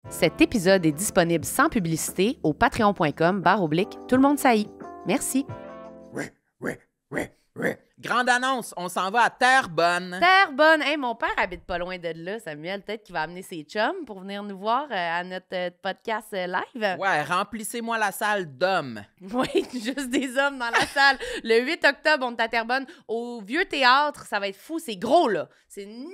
Cet épisode est disponible sans publicité au patreon.com/tout le monde saillit. Merci. Grande annonce, on s'en va à Terrebonne. Terrebonne! Hey, mon père habite pas loin de là, Samuel. Peut-être qu'il va amener ses chums pour venir nous voir à notre podcast live. Ouais, remplissez-moi la salle d'hommes. Oui, juste des hommes dans la salle. Le 8 octobre, on est à Terrebonne, au Vieux Théâtre. Ça va être fou, c'est gros, là. C'est une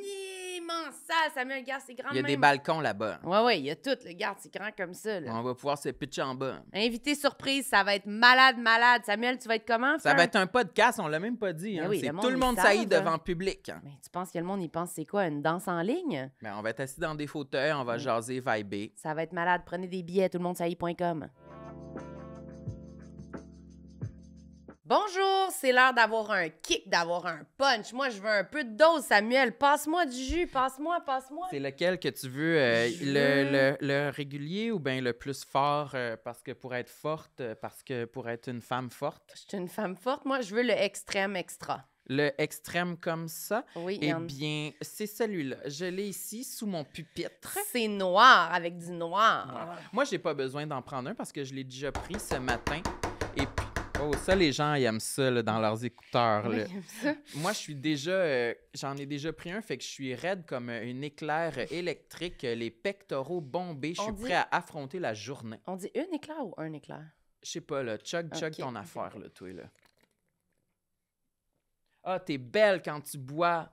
immense salle, Samuel. Regarde, c'est grand. Il y a des balcons là-bas. Ouais, il y a tout. Regarde, c'est grand comme ça, là. On va pouvoir se pitcher en bas. Invité surprise, ça va être malade. Samuel, tu vas être comment? Ça va être un podcast, on l'a même pas dit. Hein? Oui, C'est le monde, tout le monde ils saillit savent. devant le public. Mais tu penses que le monde, il pense c'est quoi, une danse en ligne? Ben, on va être assis dans des fauteuils, on va jaser, vibrer. Ça va être malade. Prenez des billets, toutlemondesaillit.com. Bonjour, c'est l'heure d'avoir un kick, d'avoir un punch. Moi, je veux un peu de dose, Samuel. Passe-moi du jus, passe-moi. C'est lequel que tu veux, le régulier ou bien le plus fort parce que pour être forte, parce que pour être une femme forte? Je suis une femme forte. Moi, je veux le extrême extra. Le extrême comme ça? Oui, Eh bien, c'est celui-là. Je l'ai ici sous mon pupitre. C'est noir avec du noir. Voilà. Moi, j'ai pas besoin d'en prendre un parce que je l'ai déjà pris ce matin. Et puis, oh, ça, les gens, ils aiment ça là, dans leurs écouteurs. Là. Oui, ça. Moi, je suis déjà... j'en ai déjà pris un, fait que je suis raide comme une éclair électrique, les pectoraux bombés. Je suis prêt à affronter la journée. On dit une éclair ou un éclair? Je sais pas, là. Chug ton affaire, là, toi, là. Ah, t'es belle quand tu bois.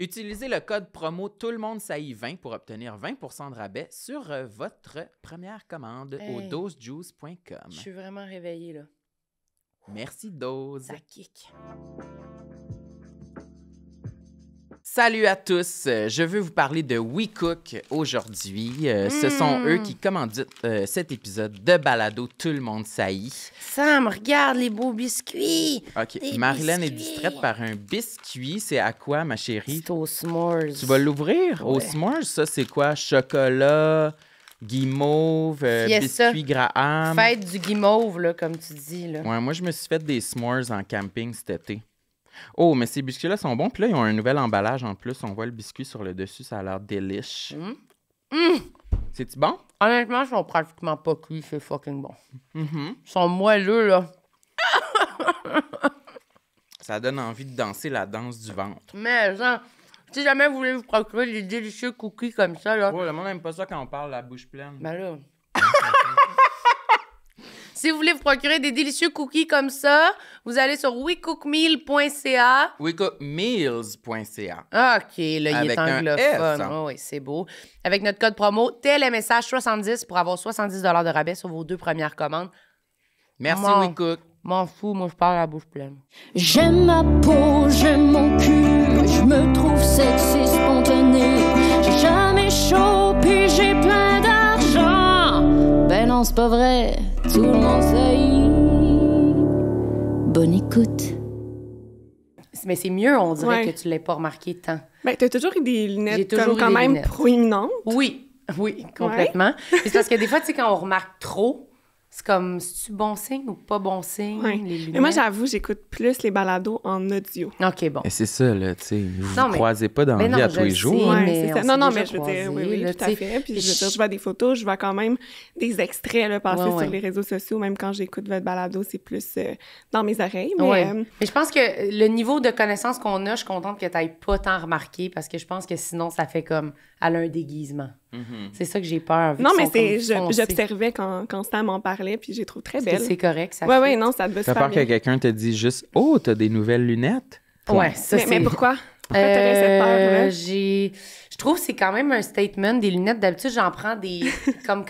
Utilisez le code promo Tout le monde saillit 20 pour obtenir 20% de rabais sur votre première commande au dosejuice.com. Je suis vraiment réveillée, là. Merci, Dose. Ça kick. Salut à tous, je veux vous parler de WeCook aujourd'hui. Ce sont eux qui commanditent cet épisode de balado Tout le monde saillit. Sam, regarde les beaux biscuits! OK, Des Marilyn est biscuits. distraite par un biscuit. C'est à quoi, ma chérie? C'est aux s'mores. Tu vas l'ouvrir? Au Ouais. s'mores, ça, c'est quoi? Chocolat, guimauve, Fiesta. biscuit Graham. Fête du guimauve, là, comme tu dis, là. Ouais, moi, je me suis fait des s'mores en camping cet été. Oh, mais ces biscuits-là sont bons. Puis là, ils ont un nouvel emballage en plus. On voit le biscuit sur le dessus. Ça a l'air délice. C'est-tu bon? Honnêtement, ils sont pratiquement pas cuits, c'est fucking bon. Mm-hmm. Ils sont moelleux, là. Ça donne envie de danser la danse du ventre. Mais, genre, si jamais vous voulez vous procurer des délicieux cookies comme ça, là, Oh, le monde n'aime pas ça quand on parle la bouche pleine. ben là... Si vous voulez vous procurer des délicieux cookies comme ça, vous allez sur wecookmeal.ca. WeCookMeals.ca. Ah, OK, là, il Avec est un anglophone. S, hein. Oh, oui, c'est beau. Avec notre code promo, TLMSH70 pour avoir 70 $ de rabais sur vos 2 premières commandes. Merci, Mon- WeCook. M'en fous, moi, je parle à la bouche pleine. J'aime ma peau, j'aime mon cul, je me trouve sexy spontané. J'ai jamais chaud, puis j'ai plein d'argent. Ben non, c'est pas vrai, tout le monde sait. Bonne écoute. Mais c'est mieux, on dirait, Ouais. que tu l'aies pas remarqué tant. Ben, t'as toujours eu des J'ai lunettes toujours comme eu quand des même lunettes. proéminentes. Oui, complètement. C'est parce que des fois, tu sais, quand on remarque trop, c'est comme, c'est-tu bon signe ou pas bon signe, Ouais. les lunettes? Mais moi, j'avoue, j'écoute plus les balados en audio. OK, bon. Et c'est ça, là, tu sais. Vous Non, vous mais- croisez pas dans la Mais vie non, à je tous les le jours. sais. hein. mais c'est on ça. s'est Non, déjà mais je veux dire, croisés, oui, là, tout à tu sais. fait. Puis je veux je- dire, je vois des photos, je vois quand même des extraits là, passer Ouais. sur les réseaux sociaux. Même quand j'écoute votre balado, c'est plus dans mes oreilles. Mais Ouais. Mais je pense que le niveau de connaissance qu'on a, je suis contente que tu n'aies pas tant remarqué parce que je pense que sinon, ça fait comme elle a un déguisement. Mhm. C'est ça que j'ai peur. vu non, qu'ils mais sont comme foncés. j'observais quand Stan m'en parlait, puis j'ai trouvé très Est-ce que belle. c'est correct, ça Ouais, fit? ouais, non, ça devait T'as super peur que bien. quelqu'un te dise juste « Oh, t'as des nouvelles lunettes? » Ouais, ça, Mais c'est... pourquoi? Pourquoi t'aurais cette peur-là? Je trouve que c'est quand même un statement. Des lunettes, d'habitude, j'en prends des... comme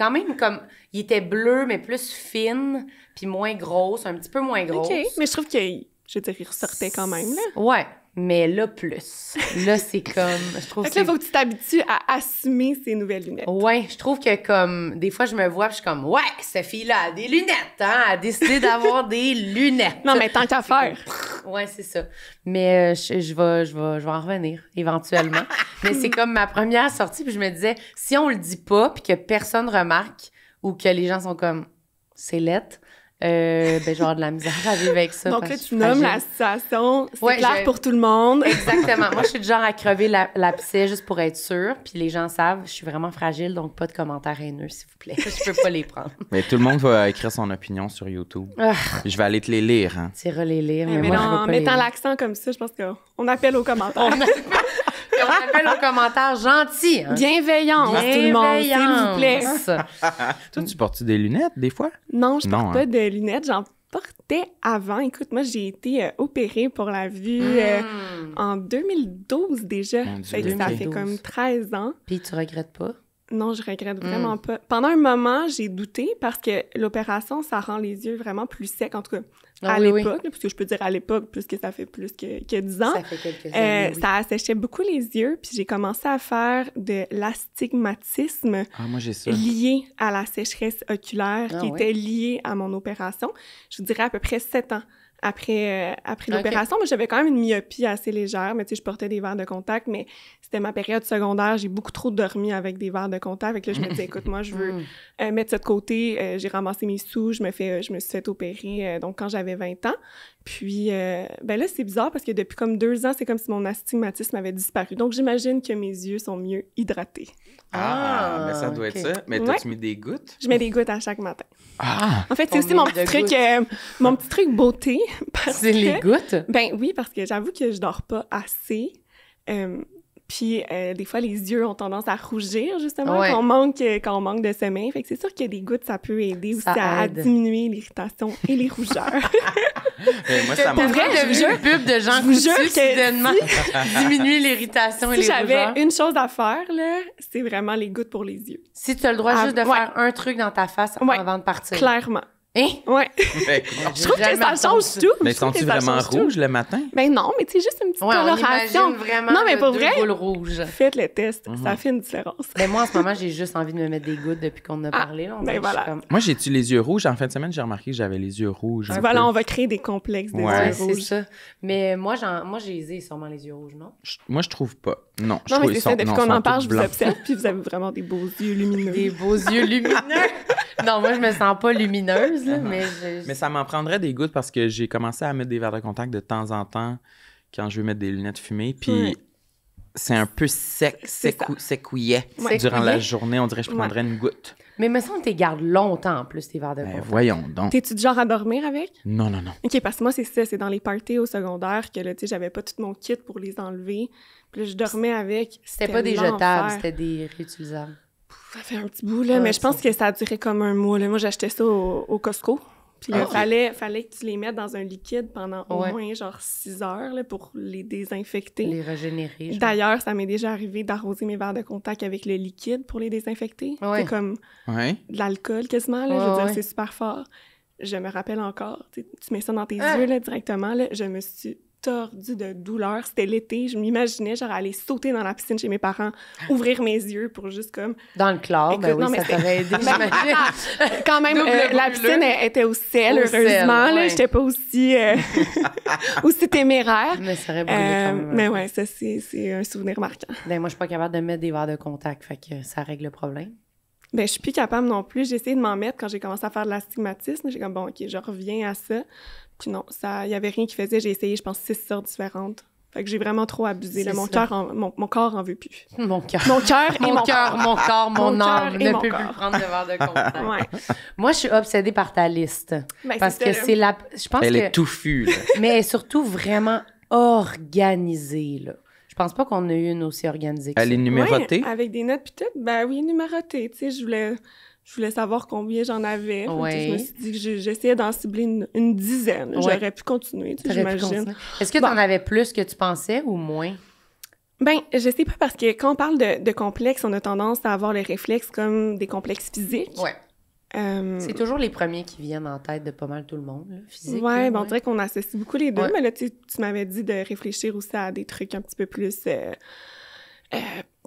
ils étaient bleus, mais plus fines, puis moins grosses, un petit peu moins grosses. OK, mais je trouve qu'il je veux dire, il ressortait quand même, là. Ouais, mais là, plus. Là, c'est comme... Je trouve Fait que là, il faut que tu t'habitues à assumer ces nouvelles lunettes. Ouais, je trouve que comme des fois je me vois puis je suis comme ouais, cette fille-là a des lunettes, hein, elle a décidé d'avoir des lunettes. Non, mais tant qu'à faire. Ouais, c'est ça. Mais je vais en revenir éventuellement. Mais c'est comme ma première sortie puis je me disais si on le dit pas puis que personne remarque ou que les gens sont comme c'est lettre, Ben, je vais avoir de la misère à vivre avec ça. Donc parce là, que je tu suis nommes fragile. la situation, c'est Ouais, clair pour tout le monde. Exactement. Moi, je suis du genre à crever l'abcès juste pour être sûre. Puis les gens savent, je suis vraiment fragile, donc pas de commentaires haineux, s'il vous plaît. Je peux pas les prendre. Mais tout le monde va écrire son opinion sur YouTube. Ah, Je vais aller te les lire, hein. tu iras les lire, mais Mais moi, non, je veux en pas les mettant lire. l'accent comme ça, je pense qu'on appelle aux commentaires. On appelle aux commentaires gentils. Hein? Bienveillance, tout le monde, s'il vous plaît. Toi, tu portes des lunettes, des fois? Non, je Non, porte pas de lunettes. J'en portais avant. Écoute, moi, j'ai été opérée pour la vue en 2012 déjà. Mon Dieu, Fait que ça 2012. fait comme 13 ans. Puis tu regrettes pas? Non, je regrette vraiment pas. Pendant un moment, j'ai douté parce que l'opération, ça rend les yeux vraiment plus secs, en tout cas Ah à oui, oui. l'époque, parce que je peux dire à l'époque, puisque ça fait plus que 10 ans. Ça fait quelques années, oui. Ça asséchait beaucoup les yeux, puis j'ai commencé à faire de l'astigmatisme Ah, moi, j'ai ça. lié à la sécheresse oculaire Ah qui ouais. était liée à mon opération. Je vous dirais à peu près 7 ans après l'opération. Moi, j'avais quand même une myopie assez légère, mais tu sais, je portais des verres de contact, mais c'était ma période secondaire. J'ai beaucoup trop dormi avec des verres de contact. Fait que là, je me disais, écoute, moi, je veux mettre ça de côté. J'ai ramassé mes sous, je me suis fait opérer donc quand j'avais 20 ans. Puis, ben là, c'est bizarre parce que depuis comme 2 ans, c'est comme si mon astigmatisme avait disparu. Donc, j'imagine que mes yeux sont mieux hydratés. Ah, mais ça doit ok. être ça. Mais Ouais. t'as-tu mis des gouttes? Je mets des gouttes à chaque matin. Ah! En fait, c'est aussi Combien mon de petit truc beauté. Parce C'est les que- gouttes? Ben oui, parce que j'avoue que je dors pas assez. Puis des fois, les yeux ont tendance à rougir, justement, Ouais. quand on manque de sommeil. Fait que c'est sûr que des gouttes, ça peut aider aussi Ça à aide. diminuer l'irritation et les rougeurs. Mais moi, ça Pour m'a... vrai, je vous j'ai vu une pub de Jean je vous jure Coutu que soudainement diminuer l'irritation et Si les j'avais rougeurs. une chose à faire, là, c'est vraiment les gouttes pour les yeux. Si tu as le droit Ah, juste de ouais. faire un truc dans ta face Ouais. avant de partir. Clairement. Hein? Ouais. Ben, Je trouve que ça change tout. mais Je trouve que sont-ils ça vraiment change tout. rouges le matin? Ben non, mais c'est juste une petite Ouais, on coloration. imagine vraiment Non, mais pour deux vrai, boules rouges. faites le test. Ça fait une différence. Mais moi, en ce moment, j'ai juste envie de me mettre des gouttes depuis qu'on en a parlé. Là. On ben dirait que je suis voilà. comme- Moi, j'ai-tu les yeux rouges? En fin de semaine, j'ai remarqué que j'avais les yeux rouges. un Voilà, peu. on va créer des complexes de Ouais, Ouais, yeux c'est rouges. ça. Mais moi, j'ai sûrement les yeux rouges, non? Moi, je trouve pas. Non, je Non, trouve mais ils c'est ça, sont- depuis non, qu'on sont en parle, tous je vous blancs. observe, puis vous avez vraiment des beaux yeux lumineux. Des beaux yeux lumineux. Non, moi, je me sens pas lumineuse, là, mais Mais ça m'en prendrait des gouttes parce que j'ai commencé à mettre des verres de contact de temps en temps quand je veux mettre des lunettes fumées. Puis Ouais. c'est un peu sec, C'est ça. secouillet. Ouais. Durant la Secouillet. journée, on dirait que je prendrais une goutte. Mais me semble que tu gardes longtemps en plus, tes verres de Ben, contact. voyons donc. T'es-tu du genre à dormir avec? Non, non, non. OK, parce que moi, c'est ça. C'est dans les parties au secondaire que, là, tu sais, j'avais pas tout mon kit pour les enlever. Puis là, je dormais avec. C'était pas des l'enfer. jetables, c'était des réutilisables. Ça fait un petit bout, là. Ouais, mais je pense ça. que ça a duré comme un mois, là. Moi, j'achetais ça au Costco. Puis là, Ah, ok. fallait que tu les mettes dans un liquide pendant au Ouais. moins, genre, 6 heures, là, pour les désinfecter. Les régénérer. je D'ailleurs, ça m'est déjà arrivé d'arroser mes verres de contact avec le liquide pour les désinfecter. Ouais. C'est comme Ouais. de l'alcool quasiment, là. Je veux Ouais, dire, ouais. c'est super fort. Je me rappelle encore, tu mets ça dans tes Ah! yeux, là, directement, là. Je me suis tordue de douleur. C'était l'été. Je m'imaginais, genre, aller sauter dans la piscine chez mes parents, ouvrir mes yeux pour juste comme... Dans le chlore, ben Écoute, oui, non, mais ça c'est- t'aurait aidé, j'imagine. Quand même, Double la brûlure. piscine elle était au sel, Au heureusement, sel, là. ouais. J'étais pas aussi, aussi téméraire. Mais ça aurait brûlé quand même. Mais ouais, ça, c'est un souvenir marquant. Ben, moi, je suis pas capable de mettre des verres de contact, fait que ça règle le problème. Ben, je suis plus capable non plus. J'ai essayé de m'en mettre quand j'ai commencé à faire de l'astigmatisme. J'ai comme, bon, OK, je reviens à ça. Puis non, il y avait rien qui faisait. J'ai essayé, je pense, 6 sortes différentes. Fait que j'ai vraiment trop abusé. Là. C'est Mon, ça. cœur mon corps en veut plus. Mon cœur. Mon cœur et Mon mon cœur, corps. mon corps, mon Mon âme cœur et ne mon peut corps. plus prendre de verre de contact. Ouais. Moi, je suis obsédée par ta liste. Ben, Parce que ça, c'est la... Je pense Elle que... est touffue, là. Mais elle est surtout vraiment organisée, là. Je pense pas qu'on a eu une aussi organisée que Elle ça. est numérotée. Ouais, avec des notes puis tout. Ben oui, numérotée. Tu sais, je voulais savoir combien j'en avais. Fait que Ouais. Je me suis dit que j'essayais d'en cibler une dizaine. Ouais. J'aurais pu continuer, tu sais, T'aurais pu j'imagine. continuer. Est-ce que Bon. t'en avais plus que tu pensais ou moins? Ben, je sais pas, parce que quand on parle de complexes, on a tendance à avoir les réflexes comme des complexes physiques. Ouais. Euh, C'est toujours les premiers qui viennent en tête de pas mal tout le monde, là, physique. Ouais, là, ben, on dirait qu'on associe beaucoup les deux, Ouais. mais là, tu m'avais dit de réfléchir aussi à des trucs un petit peu plus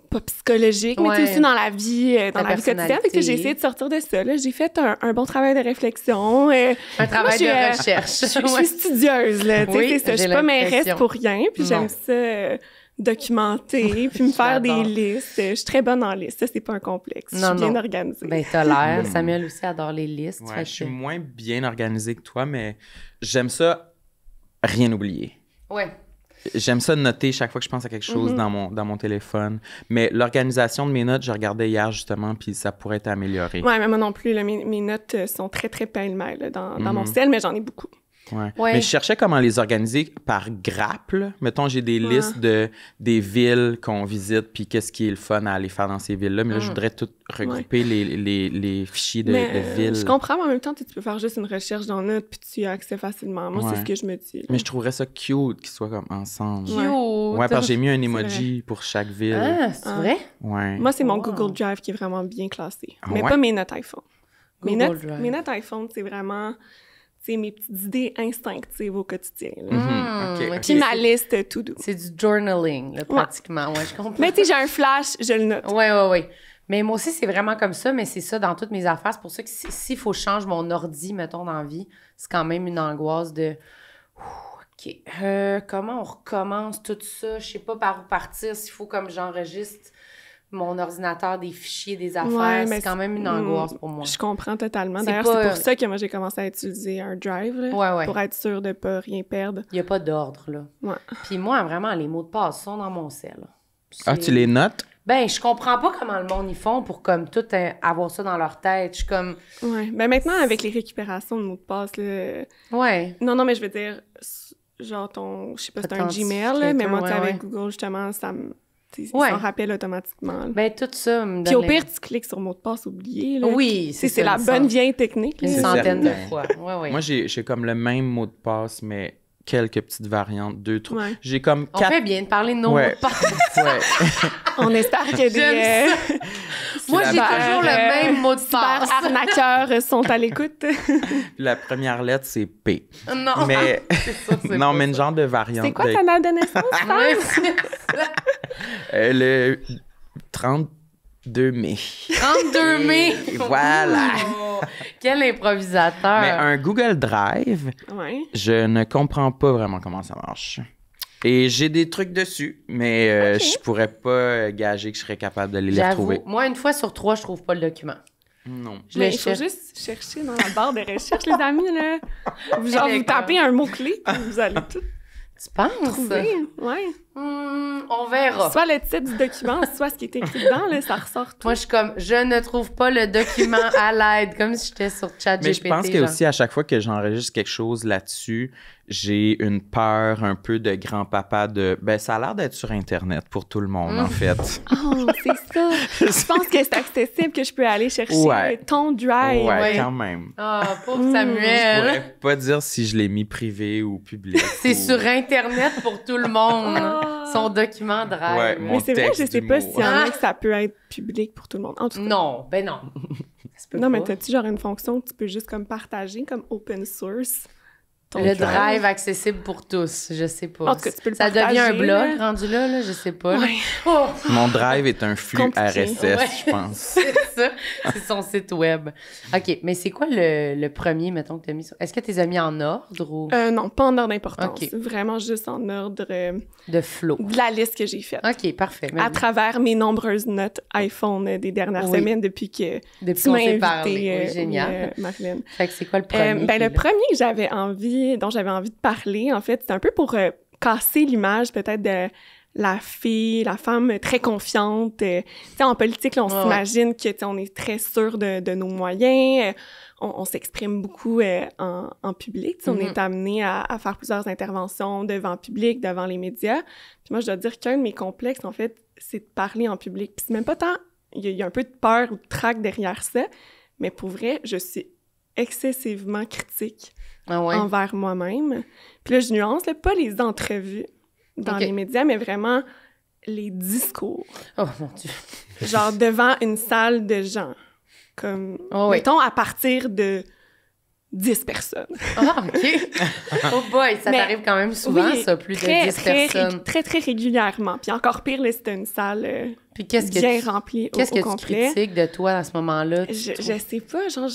pas psychologiques, mais tu sais, Ouais. aussi dans la vie, dans Ta la vie quotidienne. Fait que personnalité. j'ai essayé de sortir de ça. Là. J'ai fait un bon travail de réflexion. Un travail je suis, de recherche. Je suis studieuse, là. Tu sais, Oui, c'est ça. Je j'ai suis pas mairesse l'impression. pour rien. Puis Non. j'aime ça documenter, puis me faire des J'adore. listes. Je suis très bonne en liste. Ça, c'est pas un complexe. Je suis bien organisée. Ben, t'as l'air. Samuel aussi adore les listes. Ouais, je suis moins bien organisée que toi, mais j'aime ça rien oublier. Ouais. J'aime ça noter chaque fois que je pense à quelque chose dans mon téléphone. Mais l'organisation de mes notes, je regardais hier justement, puis ça pourrait être amélioré. Ouais, mais moi non plus. Là, mes notes sont très, très pêle-mêle là, dans mon sel, mais j'en ai beaucoup. Ouais. Ouais. Mais je cherchais comment les organiser par grappe. Là. Mettons, j'ai des listes des villes qu'on visite, puis qu'est-ce qui est le fun à aller faire dans ces villes-là. Mais là, je voudrais tout regrouper les fichiers de villes. Je comprends, mais en même temps, tu peux faire juste une recherche dans Notes, puis tu y as accès facilement. Moi, c'est ce que je me dis. Là. Mais je trouverais ça cute qu'ils soient comme ensemble. Cute! Ouais, parce que j'ai mis un emoji pour chaque ville. Ah, c'est vrai? Ouais. Moi, c'est mon Google Drive qui est vraiment bien classé. Ah Mais ouais? pas mes notes iPhone. Mes Drive. notes iPhone, c'est vraiment... C'est mes petites idées instinctives au quotidien. Là. OK. Puis ma liste tout doux. C'est du journaling, là, pratiquement. Ouais, je comprends. Mais tu sais, j'ai un flash, je le note. Ouais. Mais moi aussi, c'est vraiment comme ça, mais c'est ça dans toutes mes affaires. C'est pour ça que s'il faut que je change mon ordi, mettons, dans la vie, c'est quand même une angoisse de... OK, comment on recommence tout ça? Je sais pas par où partir, s'il faut comme j'enregistre mon ordinateur, des fichiers, des affaires. Ouais, mais c'est quand même une angoisse pour moi. Je comprends totalement. C'est D'ailleurs, pas- c'est pour ça que moi, j'ai commencé à utiliser un Drive, là, Ouais. pour être sûre de pas rien perdre. Il n'y a pas d'ordre, là. Ouais. Puis moi, vraiment, les mots de passe sont dans mon sel. Ah, tu les notes? Ben, je comprends pas comment le monde y font pour comme tout avoir ça dans leur tête. Je suis comme... Ouais. Ben maintenant, avec les récupérations de mots de passe, là... Ouais. Non, mais je veux dire, genre ton... Je sais pas si c'est un Gmail, là, mais moi, tu sais, avec Google, justement, ça me... Il s'en rappelle automatiquement. Là. Ben, tout ça me donne... Puis au pire, tu cliques sur mot de passe oublié. Là. Oui, c'est ça, la une bonne vieille technique. Une là. centaine de certain. fois. Ouais. Moi, j'ai comme le même mot de passe, mais quelques petites variantes, 2, 3. Ouais. J'ai comme On 4... fait bien de parler de nos mots de passe. Ouais. On espère que des Moi, j'ai toujours le même mot de passe. arnaqueurs sont à l'écoute. La première lettre, c'est P. Non, Mais... c'est ça, c'est non, pas mais ça. une genre de variante. C'est quoi ta date de naissance, je pense? Ouais, c'est ça. Le 32 mai. 32 mai. Et voilà. Oh, quel improvisateur. Mais un Google Drive, Ouais. je ne comprends pas vraiment comment ça marche. Et j'ai des trucs dessus, mais Ok. je pourrais pas gager que je serais capable de les J'avoue, retrouver. moi, une fois sur 3, je trouve pas le document. Non. Je Mais le il faut cherche. juste chercher dans la barre de recherche, les amis, là. Genre, vous tapez un mot-clé, puis vous allez tout Tu penses? trouver. Ouais. On verra. Soit le titre du document, soit ce qui est écrit dedans, là, ça ressort tout. Moi, je suis comme, je ne trouve pas le document à l'aide, comme si j'étais sur ChatGPT. Mais je pense que genre. aussi, à chaque fois que j'enregistre quelque chose là-dessus, j'ai une peur un peu de grand-papa de... Ben, ça a l'air d'être sur Internet pour tout le monde, en fait. Oh, c'est ça. Je pense que c'est accessible, que je peux aller chercher Ouais. ton drive. Ouais, quand même. Ah, pauvre Je Samuel. pourrais pas dire si je l'ai mis privé ou public. C'est ou- sur Internet pour tout le monde. Son document Drive. Ouais, Mais mon c'est vrai, je texte sais pas d'humour. s'il y en a que ça peut être public pour tout le monde. En tout cas, Non, ben non. Ça se peut non, mais pas. t'as-tu genre une fonction que tu peux juste comme partager, comme open source? ton Le Drive accessible pour tous, je sais pas. En tout cas, tu peux le Ça devient un partager, blog là. rendu là, je sais pas. là. Ouais. Oh! Mon drive est un flux Compliqué. RSS, Ouais. je pense. C'est ça, c'est son site web. OK, mais c'est quoi le premier, mettons, que tu as mis sur... Est-ce que tu les as mis en ordre ou Non, pas en ordre d'importance. Ok. Vraiment juste en ordre de flow? de la liste que j'ai faite. OK, parfait. À travers mes nombreuses notes iPhone des dernières Oui. semaines depuis que Depuis tu qu'on m'as s'est invité, parlé. Oui, génial. Marlène. Fait que c'est quoi le premier? Ben, le premier que dont j'avais envie de parler, en fait, c'est un peu pour casser l'image peut-être de la fille, la femme très confiante. Tu sais, en politique, là, on Ouais. s'imagine que tu sais, on est très sûr de nos moyens. On s'exprime beaucoup en public. Tu sais, On est amené à faire plusieurs interventions devant le public, devant les médias. Puis moi, je dois dire qu'un de mes complexes, en fait, c'est de parler en public. Puis c'est même pas tant... Il y a un peu de peur ou de trac derrière ça, mais pour vrai, je suis excessivement critique Ah ouais? envers moi-même. Puis là, je nuance, là, pas les entrevues dans Ok. les médias, mais vraiment les discours. Oh mon Dieu. Genre devant une salle de gens. Comme, Oh oui. mettons, à partir de 10 personnes. Ah, OK. Oh boy, ça Mais- t'arrive quand même souvent, Oui, ça, plus de 10 personnes. Très, très régulièrement. Puis encore pire, là, c'était une salle Puis qu'est-ce que bien tu... remplie Qu'est-ce au que complet. tu critiques de toi à ce moment-là? Je sais pas, genre,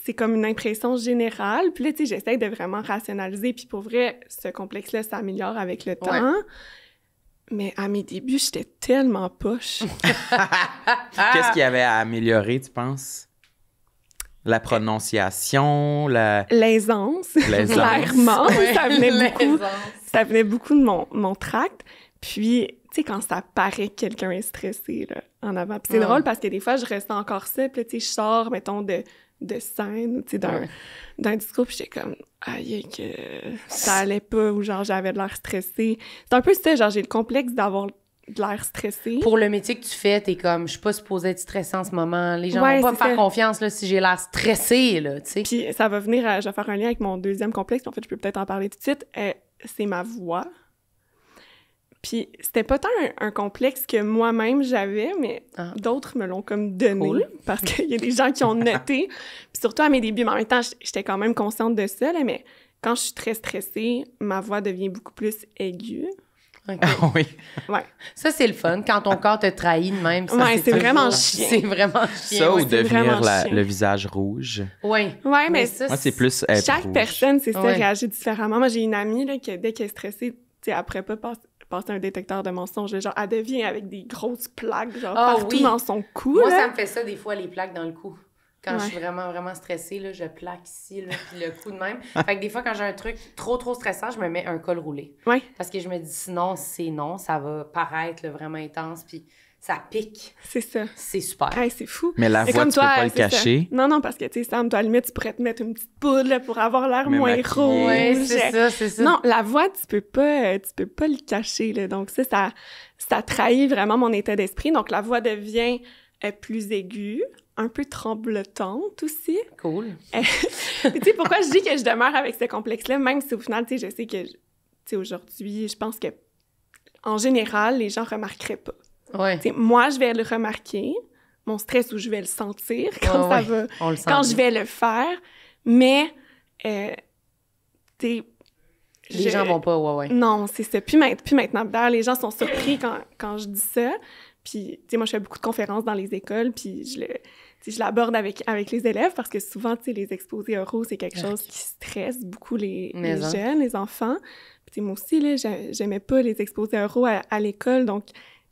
c'est comme une impression générale. Puis là, tu sais, j'essaie de vraiment rationaliser. Puis pour vrai, ce complexe-là s'améliore avec le temps. Mais à mes débuts, j'étais tellement poche. Qu'est-ce qu'il y avait à améliorer, tu penses? La prononciation, L'aisance, clairement. Ouais, Ça venait beaucoup de mon tract. Puis, tu sais, quand ça paraît que quelqu'un est stressé, là, en avant. Puis c'est drôle parce que des fois, je ressens encore ça. Puis, tu sais, je sors, mettons, de scène, tu sais, d'un discours, puis j'étais comme, aïe, que ça allait pas, ou genre, j'avais de l'air stressée. C'est un peu ça, genre, j'ai le complexe d'avoir de l'air stressée. Pour le métier que tu fais, t'es comme, je suis pas supposée être stressée en ce moment. Les gens Ouais, vont pas me faire ça. confiance, là, si j'ai l'air stressée, là, tu sais. Puis ça va venir, je vais faire un lien avec mon deuxième complexe, puis en fait, je peux peut-être en parler tout de suite. C'est ma voix. Puis c'était pas tant un complexe que moi-même j'avais, mais d'autres me l'ont comme donné, Cool. parce qu'il y a des gens qui ont noté. Puis surtout à mes débuts, mais en même temps, j'étais quand même consciente de ça, là, mais quand je suis très stressée, ma voix devient beaucoup plus aiguë. OK. Oui. Ouais. Ça, c'est le fun. Quand ton corps te trahit de même, ça, Ouais, c'est toujours- vraiment chiant. C'est vraiment chiant. Ça, ou ouais. c'est devenir vraiment chiant. le visage rouge. Oui. Ouais, mais ça, Moi, c'est plus être chaque rouge. personne, c'est ça, Ouais. réagit différemment. Moi, j'ai une amie, là, que dès qu'elle est stressée, tu sais, après pas passer un détecteur de mensonges, là, genre, elle devient avec des grosses plaques, genre, Ah, partout oui. dans son cou, Moi, là. ça me fait ça des fois, les plaques dans le cou. Quand Ouais. je suis vraiment, vraiment stressée, là, je plaque ici, là, puis le cou de même. Fait que des fois, quand j'ai un truc trop, trop stressant, je me mets un col roulé. Ouais. Parce que je me dis, sinon, ça va paraître là, vraiment intense, puis ça pique. C'est ça. C'est super. Hey, c'est fou. Mais la Mais voix, comme tu peux toi, pas le c'est ça. cacher. Non, non, parce que, tu sais, Sam, toi, à la limite, tu pourrais te mettre une petite poudre, là, pour avoir l'air Me moins maquiller. rouge. Ouais, c'est ça, c'est ça. Non, la voix, tu peux pas le cacher, là. Donc ça trahit vraiment mon état d'esprit. Donc, la voix devient plus aiguë, un peu tremblotante aussi. Cool. Puis, tu sais, pourquoi je dis que je demeure avec ce complexe-là, même si au final, tu sais, je sais que, tu sais, aujourd'hui, je pense que, en général, les gens remarqueraient pas. Ouais. Tu sais, moi, je vais le remarquer, mon stress, ou je vais le sentir quand Ouais, ça va, On le sent. quand je vais le faire, mais, tu sais, Les gens vont pas, ouais. non, c'est ça. Puis maintenant, d'ailleurs, les gens sont surpris quand je dis ça. Puis, tu sais, moi, je fais beaucoup de conférences dans les écoles, puis je l'aborde avec les élèves, parce que souvent, tu sais, les exposés oraux, c'est quelque chose qui stresse beaucoup les jeunes, les enfants. Puis, tu sais, moi aussi, là, j'aimais pas les exposés oraux à l'école, donc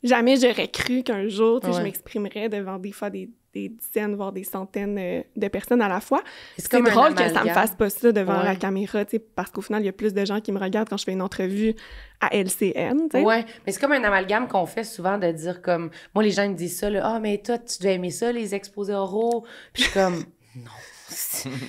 jamais j'aurais cru qu'un jour, tu sais, je m'exprimerais devant des fois des dizaines, voire des centaines de personnes à la fois. C'est comme drôle un que ça me amalgame. fasse pas ça devant la caméra, tu sais, parce qu'au final, il y a plus de gens qui me regardent quand je fais une entrevue à LCN, tu sais. Ouais, mais c'est comme un amalgame qu'on fait souvent de dire comme... Moi, les gens me disent ça, là, « Ah, mais toi, tu devais aimer ça, les exposés oraux. » Puis je suis comme... Non.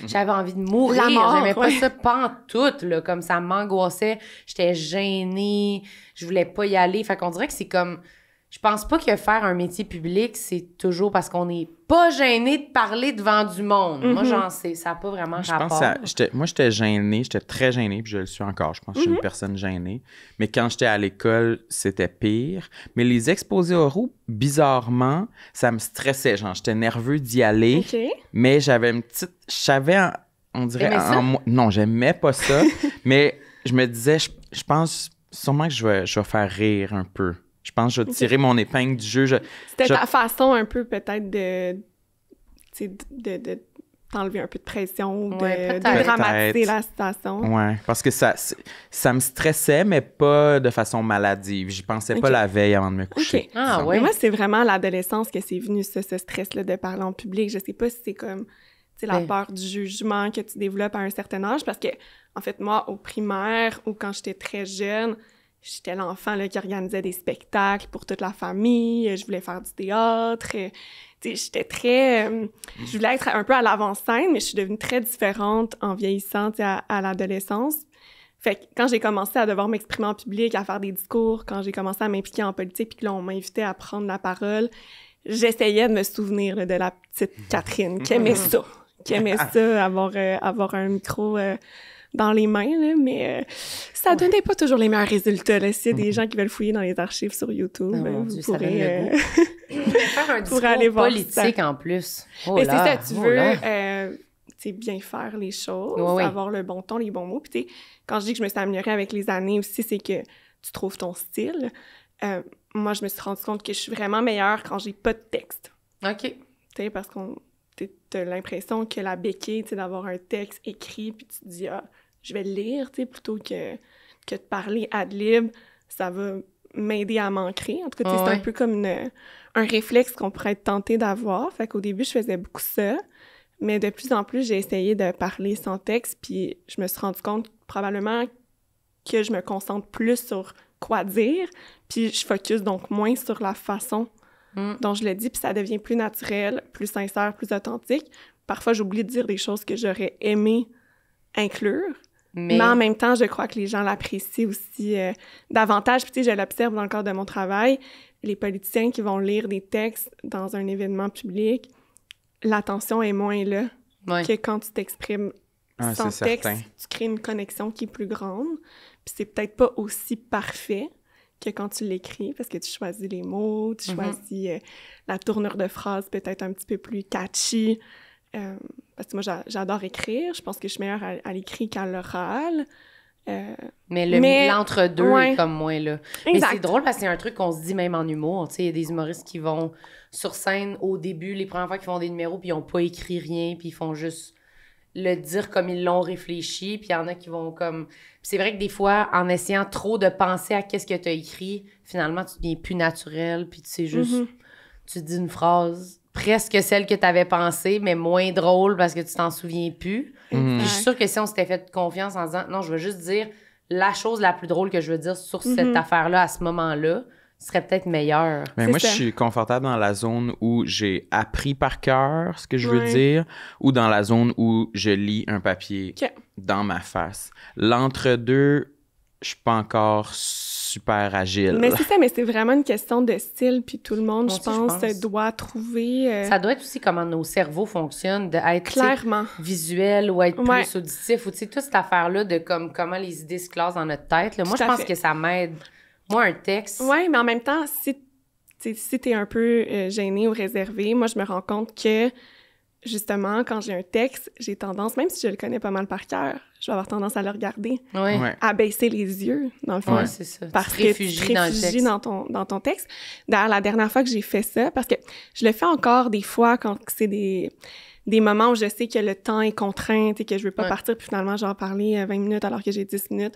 J'avais envie de mourir. La mort, J'aimais pas ouais. ça pantoute, là. Comme ça m'angoissait. J'étais gênée. Je voulais pas y aller. Fait qu'on dirait que c'est comme... Je pense pas que faire un métier public, c'est toujours parce qu'on n'est pas gêné de parler devant du monde. Moi, j'en sais, ça n'a pas vraiment Je rapport. pense moi, j'étais gênée, j'étais très gênée, puis je le suis encore. Je pense que je suis une personne gênée. Mais quand j'étais à l'école, c'était pire. Mais les exposés oraux, bizarrement, ça me stressait. Genre, j'étais nerveux d'y aller, OK. mais j'avais une petite... Je savais, on dirait... T'aimais ça? Non, j'aimais pas ça, mais je me disais, je pense sûrement que je vais faire rire un peu. Je pense que je vais tirer mon épingle du jeu. C'était ta façon un peu peut-être de t'enlever un peu de pression ou Ouais, de peut-être. dramatiser la situation. Ouais, parce que ça me stressait, mais pas de façon maladive. J'y pensais pas Ok. la veille avant de me coucher. OK. Ah, Ça- ouais. Mais moi, c'est vraiment à l'adolescence que c'est venu, ce stress-là de parler en public. Je sais pas si c'est comme, tu sais, la Ouais. peur du jugement que tu développes à un certain âge, parce que, en fait, moi, au primaire ou quand j'étais très jeune, j'étais l'enfant là, qui organisait des spectacles pour toute la famille, je voulais faire du théâtre, tu sais, j'étais très... je voulais être un peu à l'avant-scène, mais je suis devenue très différente en vieillissant, tu sais, à l'adolescence. Fait que quand j'ai commencé à devoir m'exprimer en public, à faire des discours, quand j'ai commencé à m'impliquer en politique, puis que là, on m'invitait à prendre la parole, j'essayais de me souvenir là, de la petite Catherine qui aimait ça, avoir un micro dans les mains, là, mais ça donnait pas toujours les meilleurs résultats. Là. S'il y a des gens qui veulent fouiller dans les archives sur YouTube, Oh mon vous Dieu, ça pourrez... donne le faire un discours aller voir politique en plus. Oh mais là, c'est ça, tu oh veux là. tu sais, bien faire les choses, Ouais, ouais. avoir le bon ton, les bons mots. Puis tu sais, quand je dis que je me suis améliorée avec les années aussi, c'est que tu trouves ton style. Moi, je me suis rendu compte que je suis vraiment meilleure quand j'ai pas de texte. OK. Tu sais, parce qu'on t'as l'impression que la béquille, tu sais, d'avoir un texte écrit, puis tu te dis, ah, je vais le lire, tu sais, plutôt que de parler ad lib, ça va m'aider à m'ancrer. En tout cas, c'est un peu comme un réflexe qu'on pourrait être tenté d'avoir. Fait qu'au début, je faisais beaucoup ça. Mais de plus en plus, j'ai essayé de parler sans texte, puis je me suis rendu compte probablement que je me concentre plus sur quoi dire, puis je focus donc moins sur la façon dont je le dis, puis ça devient plus naturel, plus sincère, plus authentique. Parfois, j'oublie de dire des choses que j'aurais aimé inclure, mais en même temps, je crois que les gens l'apprécient aussi davantage. Puis tu sais, je l'observe dans le cadre de mon travail, les politiciens qui vont lire des textes dans un événement public, l'attention est moins là que quand tu t'exprimes sans texte. Tu crées une connexion qui est plus grande, puis c'est peut-être pas aussi parfait que quand tu l'écris, parce que tu choisis les mots, tu choisis la tournure de phrase peut-être un petit peu plus catchy. Parce que moi, j'adore écrire. Je pense que je suis meilleure à l'écrit qu'à l'oral. Mais l'entre-deux est comme moins là. Exact. Mais c'est drôle parce que c'est un truc qu'on se dit même en humour. Tu sais, il y a des humoristes qui vont sur scène au début, les premières fois qu'ils font des numéros, puis ils n'ont pas écrit rien, puis ils font juste le dire comme ils l'ont réfléchi, puis il y en a qui vont comme... Puis c'est vrai que des fois, en essayant trop de penser à qu'est-ce que tu as écrit, finalement, tu deviens plus naturel, puis tu sais juste... Tu dis une phrase presque celle que tu avais pensée, mais moins drôle parce que tu t'en souviens plus. Puis je suis sûre que si on s'était fait confiance en disant « Non, je veux juste dire la chose la plus drôle que je veux dire sur cette affaire-là à ce moment-là », ce serait peut-être meilleur. Mais moi, je suis confortable dans la zone où j'ai appris par cœur ce que je veux dire ou dans la zone où je lis un papier dans ma face. L'entre-deux, je suis pas encore super agile. Mais c'est ça, mais c'est vraiment une question de style, puis tout le monde, je pense, doit trouver... Ça doit être aussi comment nos cerveaux fonctionnent, d'être visuel ou être plus auditif, ou tu sais, toute cette affaire-là de comment les idées se classent dans notre tête. Là. Moi, je pense que ça m'aide. Moi, un texte... Oui, mais en même temps, si t'es un peu gêné ou réservé, moi, je me rends compte que, justement, quand j'ai un texte, j'ai tendance, même si je le connais pas mal par cœur, je vais avoir tendance à le regarder, à baisser les yeux, dans le fond. Oui, c'est ça. Parce que tu te réfugies dans ton texte. D'ailleurs, la dernière fois que j'ai fait ça, parce que je le fais encore des fois quand c'est des moments où je sais que le temps est contraint et que je veux pas partir, puis finalement, je vais en parler 20 minutes alors que j'ai 10 minutes.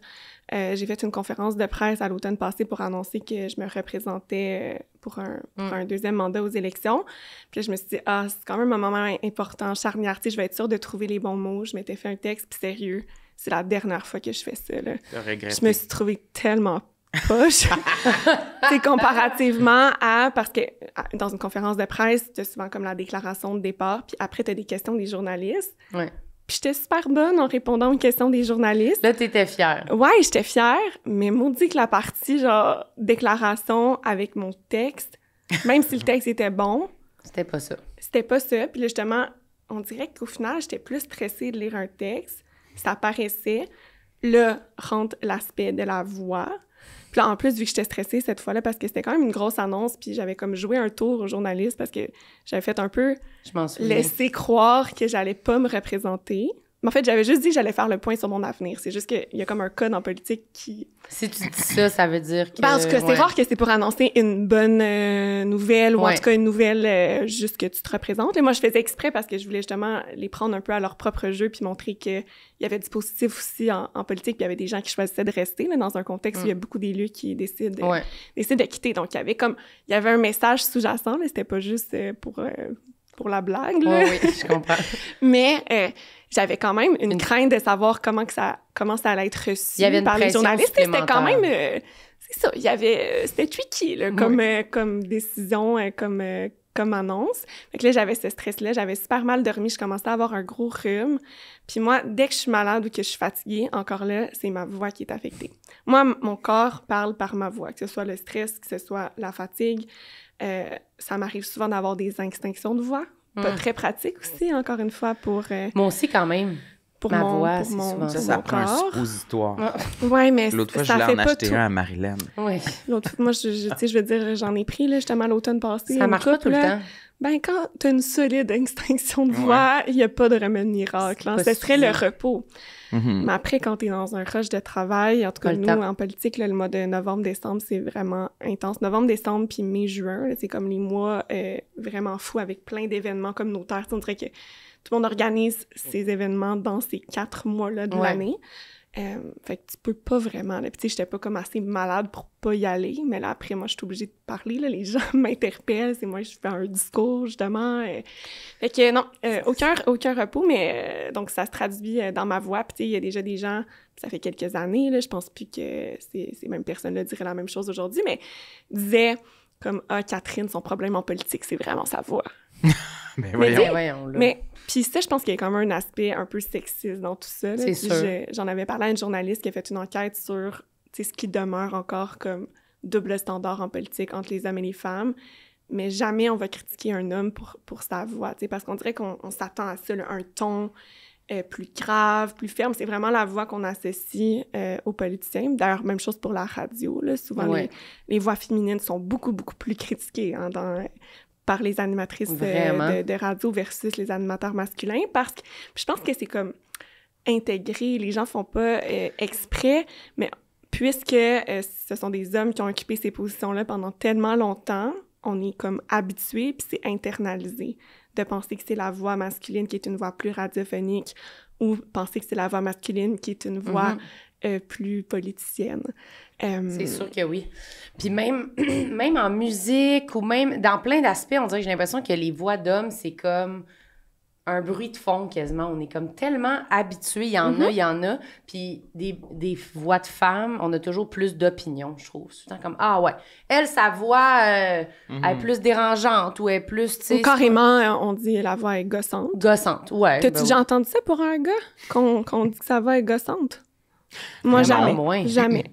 J'ai fait une conférence de presse à l'automne passé pour annoncer que je me représentais pour un deuxième mandat aux élections. Puis là, je me suis dit, c'est quand même un moment important, charnière, tu sais, je vais être sûre de trouver les bons mots. Je m'étais fait un texte, puis sérieux, c'est la dernière fois que je fais ça, là. Je me suis trouvée tellement poche. C'est comparativement parce que dans une conférence de presse, tu as souvent comme la déclaration de départ, puis après, tu as des questions des journalistes. Puis j'étais super bonne en répondant aux questions des journalistes. Là, t'étais fière. Ouais, j'étais fière, mais maudit que la partie, genre, déclaration avec mon texte, même si le texte était bon... C'était pas ça. C'était pas ça. Puis là, justement, on dirait qu'au final, j'étais plus stressée de lire un texte. Ça paraissait. Là, rentre l'aspect de la voix. Puis là, en plus, vu que j'étais stressée cette fois-là, parce que c'était quand même une grosse annonce, puis j'avais comme joué un tour aux journalistes parce que j'avais fait un peu laisser croire que j'allais pas me représenter. Mais en fait, j'avais juste dit que j'allais faire le point sur mon avenir. C'est juste qu'il y a comme un code en politique qui... Si tu dis ça, ça veut dire que... Parce que c'est rare que c'est pour annoncer une bonne nouvelle, ou en tout cas une nouvelle juste que tu te représentes. Et moi, je faisais exprès parce que je voulais justement les prendre un peu à leur propre jeu puis montrer qu'il y avait du positif aussi en politique, puis il y avait des gens qui choisissaient de rester là, dans un contexte où il y a beaucoup d'élus qui décident de quitter. Donc, il y avait un message sous-jacent, là, c'était pas juste pour la blague, là. Oui, je comprends. Mais j'avais quand même une crainte de savoir comment ça allait être reçu par les journalistes. C'était quand même... c'est ça, c'était tricky, là, comme décision, comme annonce. Fait que là, j'avais ce stress-là, j'avais super mal dormi, je commençais à avoir un gros rhume. Puis moi, dès que je suis malade ou que je suis fatiguée, encore là, c'est ma voix qui est affectée. Moi, mon corps parle par ma voix, que ce soit le stress, que ce soit la fatigue. Ça m'arrive souvent d'avoir des extinctions de voix. Pas très pratique aussi, encore une fois, pour... Moi aussi, quand même. Pour ma mon, voix, pour c'est mon, souvent ça prend un suppositoire. Ouais, mais l'autre fois, ça je fait l'ai en pas acheté tout. un à Marilyn. Oui. L'autre fois, moi, je veux dire, j'en ai pris, là, justement, l'automne passé. Ça marche pas tout le temps. Ben, quand t'as une solide extinction de voix, il n'y a pas de remède miracle. Hein. Ce serait le repos. Mais après, quand t'es dans un rush de travail, en tout cas, nous, en politique, là, le mois de novembre-décembre, c'est vraiment intense. Novembre-décembre, puis mai-juin, c'est comme les mois vraiment fous avec plein d'événements communautaires. On dirait que tout le monde organise ces événements dans ces 4 mois-là de l'année. Fait que tu peux pas vraiment, là. Puis tu sais, j'étais pas comme assez malade pour pas y aller, mais là, après, moi, je suis obligée de parler, là. Les gens m'interpellent, c'est moi, je fais un discours, justement. Fait que non, aucun repos, mais donc ça se traduit dans ma voix. Puis tu sais, il y a déjà des gens, ça fait quelques années, là, je pense plus que ces mêmes personnes-là diraient la même chose aujourd'hui, mais disaient comme « Ah, Catherine, son problème en politique, c'est vraiment sa voix. » Ben voyons. Mais puis ça, je pense qu'il y a quand même un aspect un peu sexiste dans tout ça. Là. C'est sûr. J'en avais parlé à une journaliste qui a fait une enquête sur ce qui demeure encore comme double standard en politique entre les hommes et les femmes. Mais jamais on va critiquer un homme pour sa voix, parce qu'on dirait qu'on s'attend à ça, là, un ton plus grave, plus ferme. C'est vraiment la voix qu'on associe aux politiciens. D'ailleurs, même chose pour la radio. Là. Souvent, les voix féminines sont beaucoup, beaucoup plus critiquées par les animatrices de radio versus les animateurs masculins, parce que je pense que c'est comme intégré, les gens font pas exprès, mais puisque ce sont des hommes qui ont occupé ces positions-là pendant tellement longtemps, on est comme habitué, puis c'est internalisé de penser que c'est la voix masculine qui est une voix plus radiophonique ou penser que c'est la voix masculine qui est une voix plus politicienne. C'est sûr que oui. Puis même en musique ou même dans plein d'aspects, on dirait que j'ai l'impression que les voix d'hommes, c'est comme un bruit de fond quasiment. On est comme tellement habitués. Il y en a. Puis des voix de femmes, on a toujours plus d'opinion, je trouve. C'est tout le temps comme, ah ouais, elle, sa voix, elle est plus dérangeante ou elle est plus, tu sais... Ou carrément, on dit la voix est gossante. Gossante, ouais. T'as-tu déjà entendu ça pour un gars? Qu'on dit que sa voix est gossante? Moi, jamais.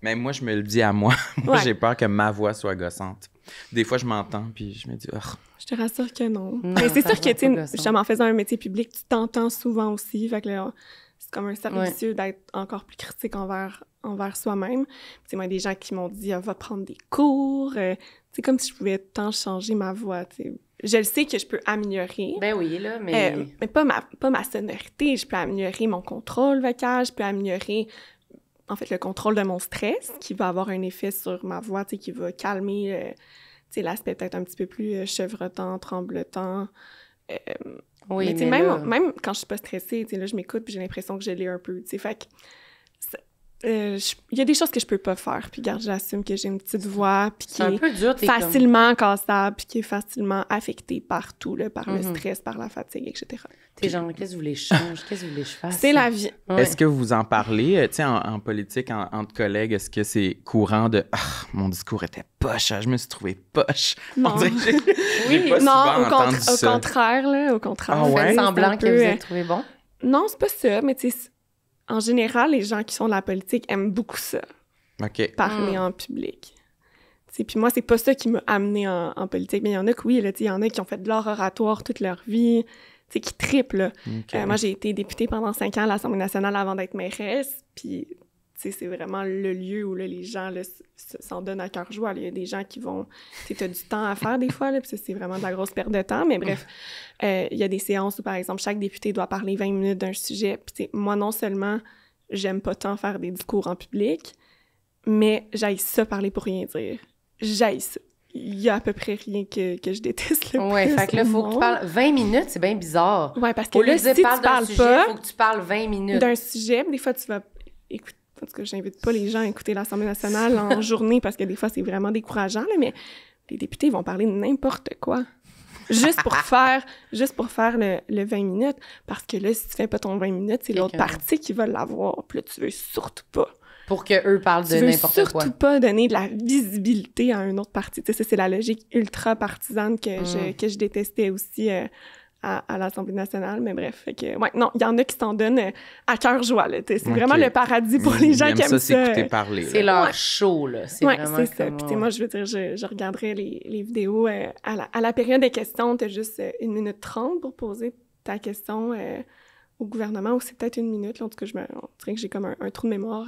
Mais moi, je me le dis à moi. Moi, j'ai peur que ma voix soit gossante. Des fois, je m'entends, puis je me dis, oh. Je te rassure que non. Mais c'est sûr que, tu sais, justement, en faisant un métier public, tu t'entends souvent aussi. Fait que là, c'est comme un cercle vicieux d'être encore plus critique envers soi-même. Tu sais, moi, des gens qui m'ont dit, va prendre des cours. C'est comme si je pouvais tant changer ma voix, tu sais. Je le sais que je peux améliorer. Ben oui, là, mais... mais pas ma sonorité. Je peux améliorer mon contrôle vocal, je peux améliorer, en fait, le contrôle de mon stress, qui va avoir un effet sur ma voix, tu sais, qui va calmer, tu sais, l'aspect peut-être un petit peu plus chevrotant, tremblotant. Oui, mais tu sais, même quand je suis pas stressée, tu sais, là, je m'écoute puis j'ai l'impression que je l'ai un peu, tu sais, fait que... Il y a des choses que je peux pas faire, puis regarde, j'assume que j'ai une petite voix, puis qui est facilement cassable, puis qui est facilement affectée partout, là, par le stress, par la fatigue, etc. T'es genre, qu'est-ce que vous voulez que je change? Qu'est-ce que vous voulez que je fasse? C'est la vie. Ouais. Est-ce que vous en parlez, tu sais, en politique, entre collègues, est-ce que c'est courant de « Ah, mon discours était poche, je me suis trouvé poche. » Non. J'ai pas souvent entendu ça. Au contraire, là, au contraire. Vous faites semblant que vous avez trouvé bon? Non, c'est pas ça, mais tu sais, en général, les gens qui font de la politique aiment beaucoup ça. OK. Parler en public. Puis moi, c'est pas ça qui m'a amenée en politique. Mais il y en a que oui, il y en a qui ont fait de l'art oratoire toute leur vie, qui triplent. Là. Okay. Moi, j'ai été députée pendant 5 ans à l'Assemblée nationale avant d'être mairesse. Puis, c'est vraiment le lieu où là, les gens là, s'en donnent à cœur joie. Il y a des gens qui vont... Tu as du temps à faire des fois, là, puis c'est vraiment de la grosse perte de temps. Mais bref, il y a des séances où, par exemple, chaque député doit parler 20 minutes d'un sujet. Puis moi, non seulement, j'aime pas tant faire des discours en public, mais j'haïs ça parler pour rien dire. J'haïs ça. Il y a à peu près rien que je déteste le plus. Ouais, fait que là, faut que tu parles 20 minutes, c'est bien bizarre. Ouais, parce que là, si tu parles pas... faut que tu parles 20 minutes. D'un sujet, des fois, tu vas écouter... En tout cas, j'invite pas les gens à écouter l'Assemblée nationale en journée parce que des fois, c'est vraiment décourageant, là, mais les députés vont parler de n'importe quoi. Juste pour faire le 20 minutes. Parce que là, si tu fais pas ton 20 minutes, c'est l'autre partie qui va l'avoir. Puis là, tu veux surtout pas. Pour qu'eux parlent de n'importe quoi. Tu veux surtout pas donner de la visibilité à une autre partie. Tu sais, ça, c'est la logique ultra partisane que je détestais aussi à l'Assemblée nationale, mais bref, fait que, ouais, non, il y en a qui s'en donnent à cœur joie, là, c'est vraiment le paradis pour les gens qui aiment ça. S'écouter parler. C'est leur show, là, c'est vraiment c'est ça, puis moi, je veux dire, je regarderais les vidéos à la période des questions, t'as juste 1 minute 30 pour poser ta question au gouvernement, ou c'est peut-être 1 minute, là, en tout cas, on dirait que j'ai comme un trou de mémoire,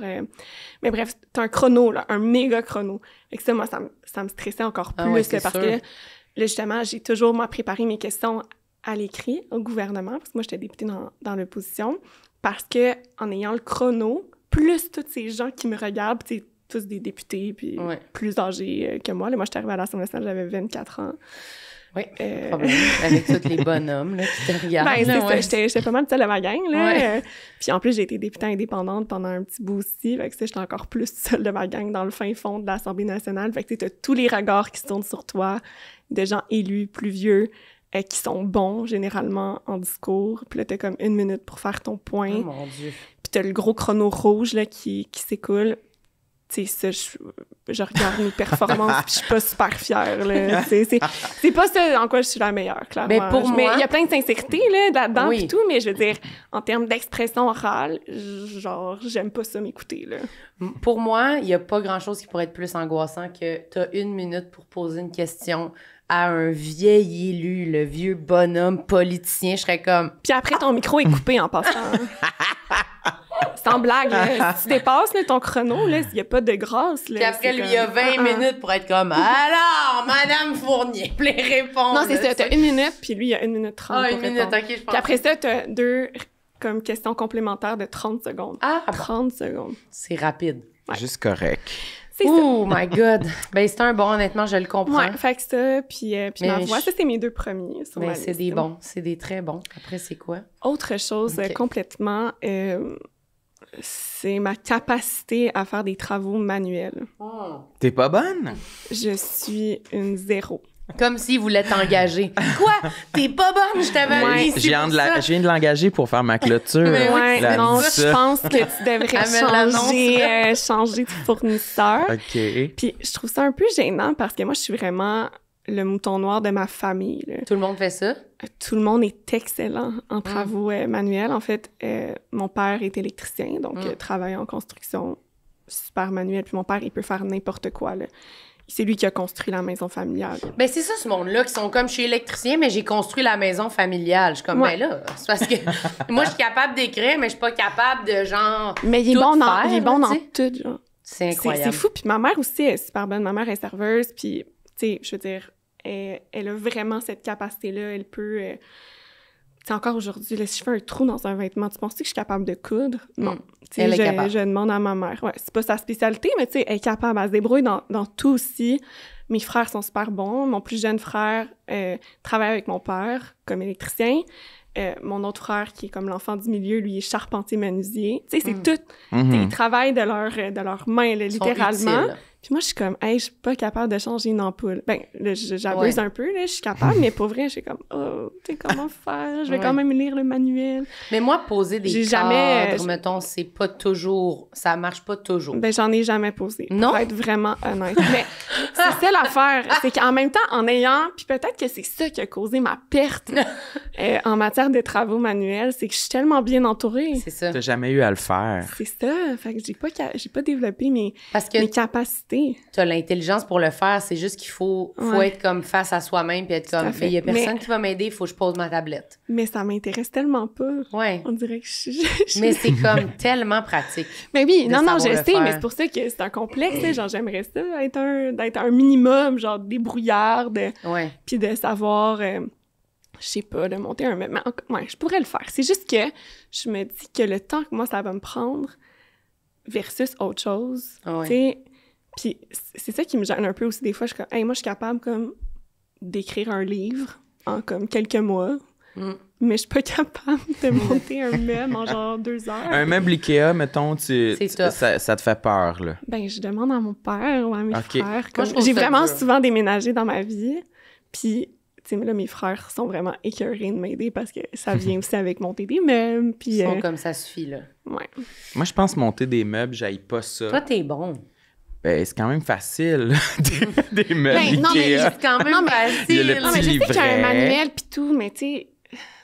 mais bref, t'as un chrono, là, un méga chrono, et que ça, moi, ça me stressait encore plus, là, parce que là, justement, j'ai toujours, moi, préparé mes questions à l'écrit au gouvernement, parce que moi, j'étais députée dans l'opposition, parce que en ayant le chrono, plus tous ces gens qui me regardent, puis tous des députés, puis plus âgés que moi. Là, moi, j'étais arrivée à l'Assemblée nationale, j'avais 24 ans. Oui, problème. Avec tous les bonhommes là, qui te regardent. Ben, là, j'étais pas mal seule de ma gang, là. Ouais. Puis en plus, j'ai été députée indépendante pendant un petit bout aussi. Fait que j'étais encore plus seule de ma gang dans le fin fond de l'Assemblée nationale. Fait que t'as tous les regards qui se tournent sur toi, de gens élus, plus vieux, qui sont bons, généralement, en discours. Puis là, t'as comme 1 minute pour faire ton point. Oh mon Dieu. Puis t'as le gros chrono rouge, là, qui s'écoule. Tu sais, ça, je regarde mes performances puis je suis pas super fière, là. C'est pas ça en quoi je suis la meilleure, clairement. Mais pour moi... Mais il y a plein de sincérité, là-dedans Oui. pis tout, mais je veux dire, en termes d'expression orale, genre, j'aime pas ça m'écouter, là. Pour moi, il y a pas grand-chose qui pourrait être plus angoissant que t'as 1 minute pour poser une question à un vieil élu, le vieux bonhomme politicien. Je serais comme... Puis après, ton micro est coupé en passant. Sans blague, là. Si tu dépasses là, ton chrono, il n'y a pas de grâce. Là, Puis après, lui, il y a 20 minutes pour être comme « Alors, Madame Fournier, les réponses! » Non, c'est ça. T'as 1 minute, puis lui, il y a 1 minute 30 Ah, pour 1 minute, répondre. OK, je pense. Puis après ça, t'as 2 comme questions complémentaires de 30 secondes. Ah, bon. 30 secondes. C'est rapide. Juste correct. C'est ça. Oh my God! Ben, c'est un bon, honnêtement, je le comprends. Ouais, fait que ça, puis Mais ma voix, je- ça, c'est mes 2 premiers sur ma Mais c'est liste. des bons, c'est des très bons. Après, c'est quoi? Autre chose Ok. complètement, c'est ma capacité à faire des travaux manuels. T'es pas bonne? Je suis une 0. Comme s'il voulait t'engager. Quoi? T'es pas bonne, je t'avais Ouais. mis ici Je viens pour ça. de l'engager pour faire ma clôture. Mais oui, Ouais, La non, dit je ça. pense que tu devrais Amène l'annonce. changer de fournisseur. OK. Puis je trouve ça un peu gênant parce que moi, je suis vraiment le mouton noir de ma famille, là. Tout le monde fait ça? Tout le monde est excellent en travaux manuels. En fait, mon père est électricien, donc travaille en construction super manuelle. Puis mon père, il peut faire n'importe quoi, là. C'est lui qui a construit la maison familiale. Ben, c'est ça, ce monde-là, qui sont comme, je suis électricien, mais j'ai construit la maison familiale. Je suis comme, Ouais. ben là, c'est parce que moi, je suis capable d'écrire, mais je suis pas capable de, genre, Mais il est tout bon dans, faire, il est bon là, dans tu tout, genre. c'est C'est incroyable. fou. Puis ma mère aussi est super bonne. Ma mère est serveuse, puis, tu sais, je veux dire, elle a vraiment cette capacité-là. Elle peut... tu sais, encore aujourd'hui, là, si je fais un trou dans un vêtement, tu penses que je suis capable de coudre? Non. Tu sais, Elle est capable. je demande à ma mère. Ouais, c'est pas sa spécialité, mais tu sais, elle est capable. Elle se débrouille dans tout aussi. Mes frères sont super bons. Mon plus jeune frère travaille avec mon père comme électricien. Mon autre frère, qui est comme l'enfant du milieu, lui, est charpentier-menuisier. Tu sais, c'est tout. Tu sais, ils travaillent de leurs mains, là, Ils sont littéralement. utiles. Puis moi, je suis comme, hey, je suis pas capable de changer une ampoule. Ben, là, j'abuse Ouais. un peu, là, je suis capable, mais pour vrai, je suis comme, oh, tu sais, comment faire? Je vais Ouais. quand même lire le manuel. Mais moi, poser des J'ai cadres, jamais- mettons, c'est pas toujours... Ça marche pas toujours. Ben, j'en ai jamais posé. Non? Pour être vraiment honnête. Mais c'est ça l'affaire. C'est qu'en même temps, en ayant, puis peut-être que c'est ça qui a causé ma perte en matière de travaux manuels, c'est que je suis tellement bien entourée. C'est ça. T'as jamais eu à le faire. C'est ça. Fait que j'ai pas développé mes Parce que capacités. t'as l'intelligence pour le faire, c'est juste qu'il faut Ouais. être comme face à soi-même puis être Tout à comme, fait. il y a personne Mais- qui va m'aider, il faut que je pose ma tablette. Mais ça m'intéresse tellement pas. Ouais. On dirait que Mais c'est comme tellement pratique. Mais oui, de non, savoir je le sais, faire. mais c'est pour ça que c'est un complexe, là, genre, j'aimerais ça, d'être un minimum, genre, débrouillarde, Ouais. puis de savoir, je sais pas, de monter un meuble. Mais ouais, je pourrais le faire. C'est juste que je me dis que le temps que moi, ça va me prendre versus autre chose, Ouais. tu sais, puis c'est ça qui me gêne un peu aussi. Des fois, je suis comme, hey, moi, je suis capable, comme, d'écrire un livre en, comme, quelques mois, mais je suis pas capable de monter un meuble en, genre, 2 heures. Un meuble Ikea, mettons, C'est tough. ça te fait peur, là. Ben, je demande à mon père ou à mes Ok. frères. Moi, Comme, je trouve j'ai ça vraiment dur. souvent déménagé dans ma vie. Puis, tu sais, là, mes frères sont vraiment écœurés de m'aider parce que ça vient aussi avec monter des meubles. Puis, Ils sont comme ça suffit, là. ouais. Moi, je pense monter des meubles, j'aille pas ça. Toi, t'es bon. Ben, c'est quand même facile, des meubles Ben, non, mais Ikea. C'est quand même Non, mais- facile. Il y a le Non, mais je sais livret. qu'il y a un manuel puis tout, mais tu sais,